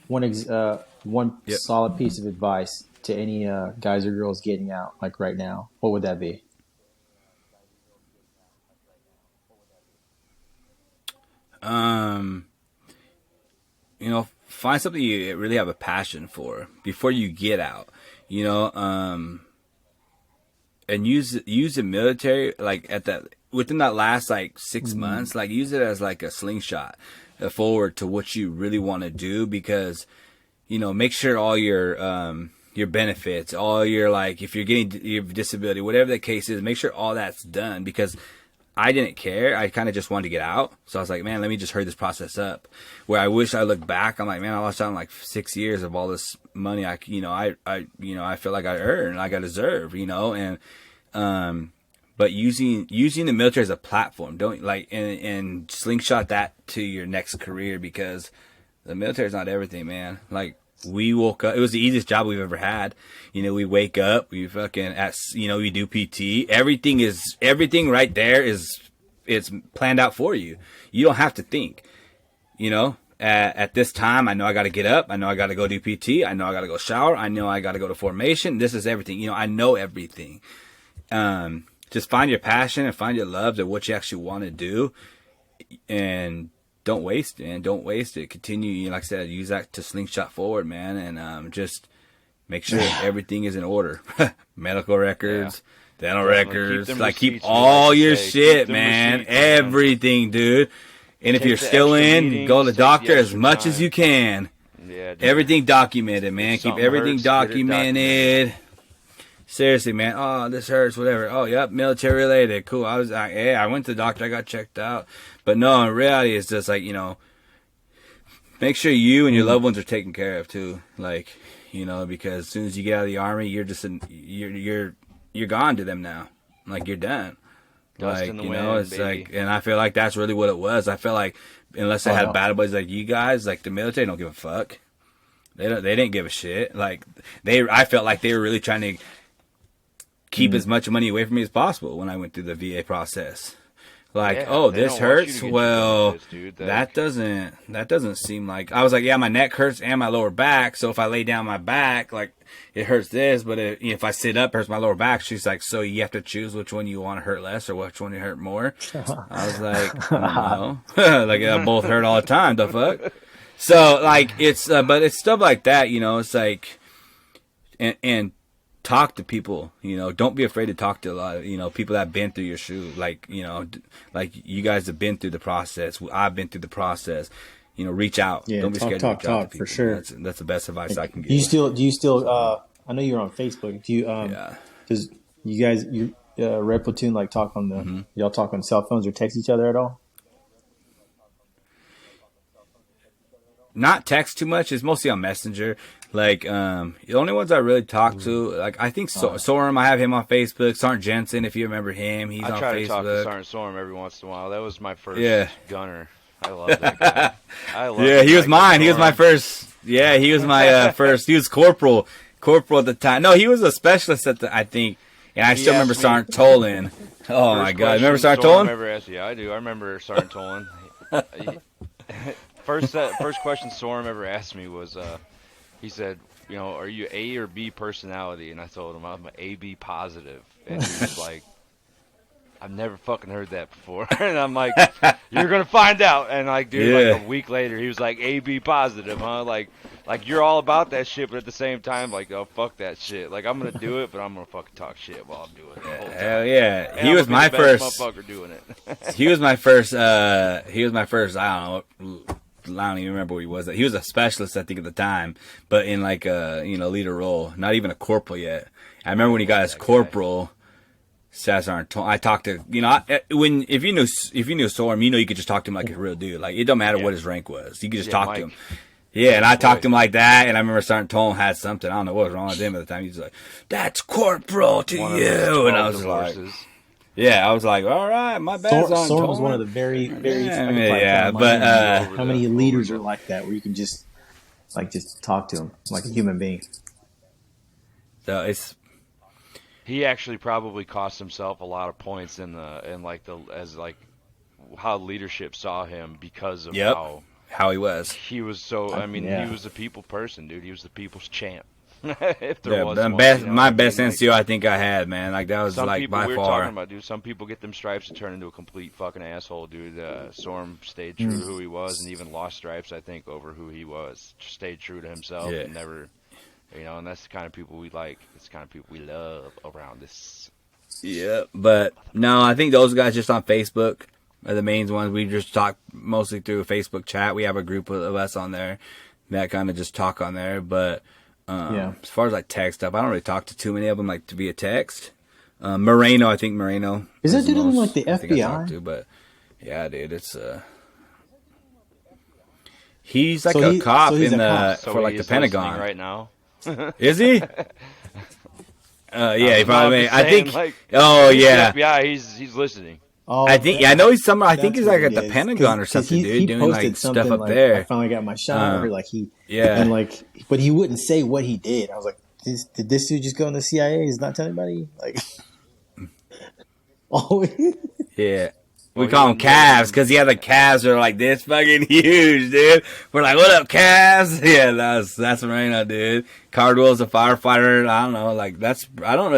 one Yep. solid piece of advice to any guys or girls getting out, like right now, what would that be? Find something you really have a passion for before you get out, and use the military like within that last like 6 months, like use it as like a slingshot forward to what you really want to do, because make sure all your benefits, all your, like, if you're getting your disability, whatever the case is, make sure all that's done, because I didn't care. I kind of just wanted to get out. So I was like, man, let me just hurry this process up. Where I wish I looked back, I'm like, man, I lost out on like 6 years of all this money. I feel like I earned, like I deserve, but using the military as a platform, don't like, and slingshot that to your next career, because the military is not everything, man. Like, we woke up, it was the easiest job we've ever had. We wake up, we fucking, we do PT. Everything right there it's planned out for you. You don't have to think, at this time, I know I got to get up. I know I got to go do PT. I know I got to go shower. I know I got to go to formation. This is everything. I know everything. Just find your passion and find your love to what you actually want to do, and don't waste it, man. Don't waste it. Continue, like I said, use that to slingshot forward, man, and just make sure everything is in order. Medical records, dental records, keep all your shit, man. Everything, dude. And if you're still in, go to the doctor as much as you can. Yeah, dude. Everything documented, man. Keep everything documented. Seriously, man. Oh, this hurts, whatever. Oh, yep, military related. Cool. I was like, I went to the doctor. I got checked out. But no, in reality, it's just like, make sure you and your loved ones are taken care of too. Like, because as soon as you get out of the Army, you're just you're gone to them now. Like, you're done. Dust Like, in the wind, it's baby. like, and I feel like that's really what it was. I felt like, unless I had battle buddies like you guys, like the military don't give a fuck. They didn't give a shit. Like, I felt like they were really trying to keep as much money away from me as possible when I went through the VA process. Like, this hurts. Well, that doesn't seem like. I was like, my neck hurts and my lower back. So if I lay down my back, like, it hurts this, but if I sit up, it hurts my lower back. She's like, so you have to choose which one you want to hurt less or which one you hurt more. I was like, no, like, they both hurt all the time. The fuck. So like, it's but it's stuff like that. It's like, and talk to people, don't be afraid to talk to a lot of, people that have been through your shoe. Like, like you guys have been through the process. I've been through the process. Reach out. Yeah, don't be scared to reach out to people. for sure. That's the best advice I can give. Do you still, I know you're on Facebook. Do you, does you guys, Red Platoon, like talk on y'all talk on cell phones or text each other at all? Not text too much. It's mostly on Messenger. Like, the only ones I really talk to, like, I think Sorum, I have him on Facebook. Sergeant Jensen, if you remember him, he's on Facebook. I try to talk to Sergeant Sorum every once in a while. That was my first gunner. I love that guy. He was mine. He was my first. Yeah, he was my first. He was corporal at the time. No, he was a specialist I think. And I still remember Sergeant Tolan. Oh my God, remember Sergeant Tolan? Yeah, I do. I remember Sergeant Tolan. First question Sorum ever asked me was, he said, are you A or B personality? And I told him I'm an AB positive. And he was like, I've never fucking heard that before. And I'm like, you're going to find out. And like, dude, like a week later, he was like, AB positive, huh? Like you're all about that shit, but at the same time, like, oh, fuck that shit. Like, I'm going to do it, but I'm going to fucking talk shit while I'm doing it. The whole time. Hell yeah. And He was my first motherfucker doing it. He was my first, I don't even remember what he was. He was a specialist, I think, at the time, but in like a, leader role, not even a corporal yet. I remember when he got his corporal, Stats aren't. I talked to if you knew Storm, you could just talk to him like a real dude. Like it don't matter what his rank was, you could just talk Mike. to him. Yeah, and I talked to him like that, and I remember starting Tone had something. I don't know what was wrong with him at the time. He was like, "That's corporal to you," and I was like, "Yeah," I was like, "All right, my bad's on." Storm was one of the very but how many leaders are like that where you can just talk to him like a human being. So he actually probably cost himself a lot of points how leadership saw him because of how he was. He was so. I mean, he was a people person, dude. He was the people's champ. If there was one, my best NCO I think I had, man. Like that was by far. We were talking about, dude. Some people get them stripes to turn into a complete fucking asshole, dude. Storm stayed true to who he was, and even lost stripes, I think, over who he was. Just stayed true to himself and never, and that's the kind of people we like. It's the kind of people we love around this. Yeah, but no, I think those guys just on Facebook are the main ones. We just talk mostly through a Facebook chat. We have a group of us on there that kind of just talk on there, but. As far as like text stuff, I don't really talk to too many of them like to via text. Moreno, I think Moreno is that dude in like the FBI? But yeah, dude, it's he's like a cop for the Pentagon right now. Is he? Yeah, he probably. I think. FBI, he's listening. Oh, I think. Yeah, I know he's somewhere. I think he's like at the Pentagon or something, dude, doing like stuff up like, there. I finally got my shot. Or like and like, but he wouldn't say what he did. I was like, did this dude just go in the CIA? He's not telling anybody. Like, yeah. We call him calves because he had the calves that are like this fucking huge, dude. We're like, what up, calves? Yeah, that's Moreno, dude. Cardwell's a firefighter. I don't know, like I don't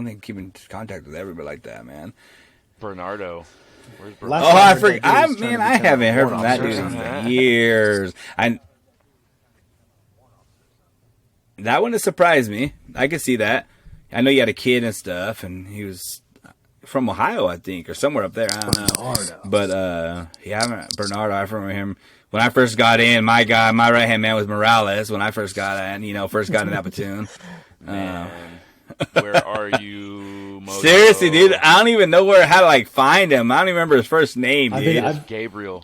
think keep in contact with everybody like that, man. Bernardo. Where's Oh, I forgot. I haven't heard from that dude in years. That wouldn't have surprised me. I could see that. I know you had a kid and stuff, and he was from Ohio, I think, or somewhere up there. I don't know. But Bernardo. I remember him when I first got in. My right hand man was Morales when I first got in. First got in that platoon. Man, where are you, Mojo? Seriously, dude, I don't even know how to find him. I don't even remember his first name, dude. Gabriel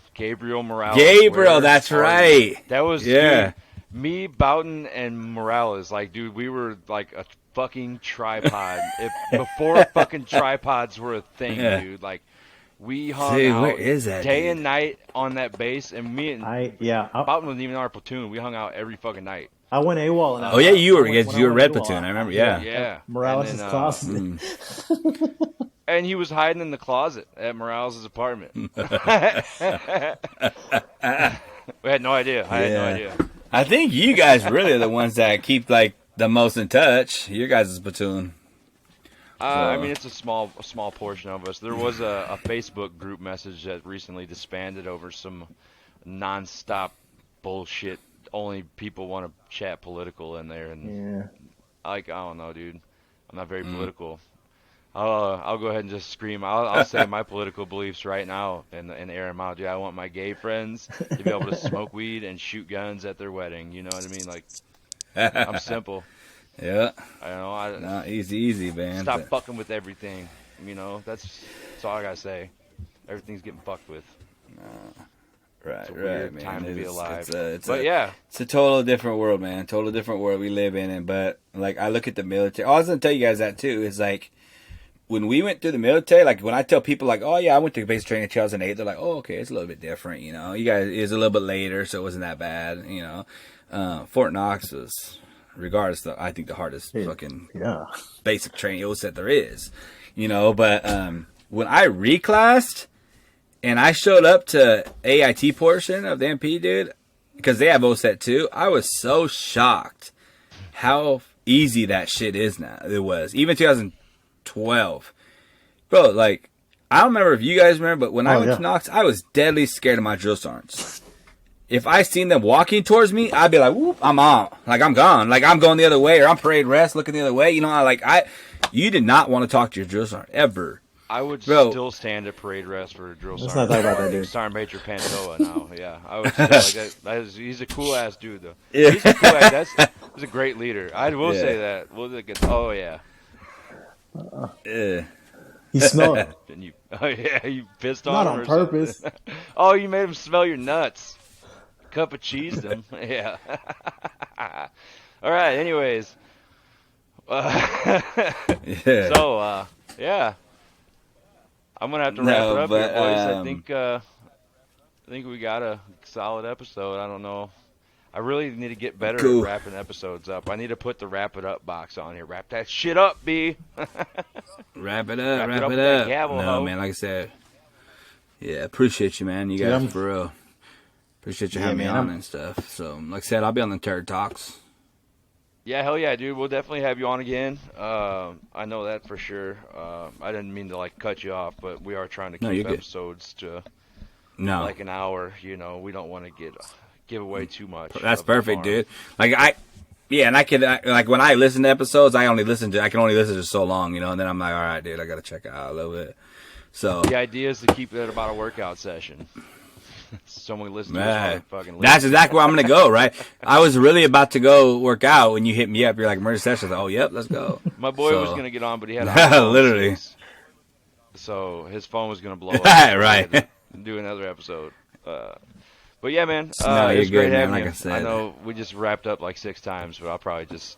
Morales. Gabriel, that's right. That was dude, me, Boughton, and Morales. Like, dude, we were like a fucking tripod. Before fucking tripods were a thing, dude. Like, we hung out where is that, day dude? and night on that base, and me and Boughton wasn't even in our platoon. We hung out every fucking night. I went AWOL. And you were red platoon. I remember. Yeah. Morales' closet. And he was hiding in the closet at Morales' apartment. We had no idea. I had no idea. I think you guys really are the ones that keep the most in touch. Your guys' platoon. I mean, it's a small portion of us. There was a Facebook group message that recently disbanded over some nonstop bullshit. Only people want to chat political in there, and I don't know, dude. I'm not very political. I'll go ahead and just scream. I'll say my political beliefs right now and air them out, dude. I want my gay friends to be able to smoke weed and shoot guns at their wedding. You know what I mean? Like, I'm simple. Yeah. I know. Easy, man. Stop fucking with everything. That's all I gotta say. Everything's getting fucked with. Right, man. Time to be alive. It's a total different world, man. Total different world we live in. But I look at the military. I was gonna tell you guys that too. Is when we went through the military. When I tell people oh yeah, I went to basic training in 2008. They're like, oh okay, it's a little bit different. You guys it was a little bit later, so it wasn't that bad. Fort Knox was, regardless, I think the hardest fucking basic training OSET there is. But when I reclassed. And I showed up to AIT portion of the MP, dude, because they have OSET too. I was so shocked how easy that shit is now. It was. Even 2012. Bro, I don't remember if you guys remember, but when I went to Knox, I was deadly scared of my drill sergeants. If I seen them walking towards me, I'd be like, whoop, I'm on. I'm gone. I'm going the other way, or I'm parade rest looking the other way. You did not want to talk to your drill sergeant, ever. I would still stand at parade rest for a drill sergeant. Let's not talk about that, dude. Sergeant Major Pantoa now, yeah. I would still, he's a cool ass dude, though. Yeah. He's a cool ass. He's a great leader. I will say that. Yeah. He smelled And you, oh yeah, you pissed not on him on or something. purpose. Oh, you made him smell your nuts. Cup of cheese them. Yeah. All right. Anyways, Yeah. so yeah, I'm gonna have to wrap it No, up here, but boys. I think we got a solid episode. I don't know. I really need to get better at cool. wrapping episodes up. I need to put the wrap it up box on here. Wrap that shit up, B. Wrap it Wrap up. it Wrap up it with that up. gavel, No, ho. man. Like I said, yeah, appreciate you, man. You Dude, guys I'm- for real. Appreciate you Yeah, having me man, on I'm- and stuff. So, like I said, I'll be on the Turd Talks. Yeah, hell yeah, dude. We'll definitely have you on again. I know that for sure. I didn't mean to like cut you off, but we are trying to No, keep you're good. episodes to No, like an hour. You know, we don't want to give away too much. that's of the perfect, farm. dude. Yeah, and I can like when I listen to episodes, I can only listen to so long, you know. And then I'm like, all right, dude, I gotta check it out a little bit. So The idea is to keep it about a workout session. Someone listen to us while they man, fucking listen. that's exactly where I'm gonna go. Right, I was really about to go work out when you hit me up. You're like, murder session. I was like, oh, yep, let's go. My boy So- was gonna get on, but he had a Literally. so his phone was gonna blow up. Right. We had to do another episode. But yeah, man, No, it you're was great good, man. having Like you. I said. I know we just wrapped up like 6 times, but I'll probably just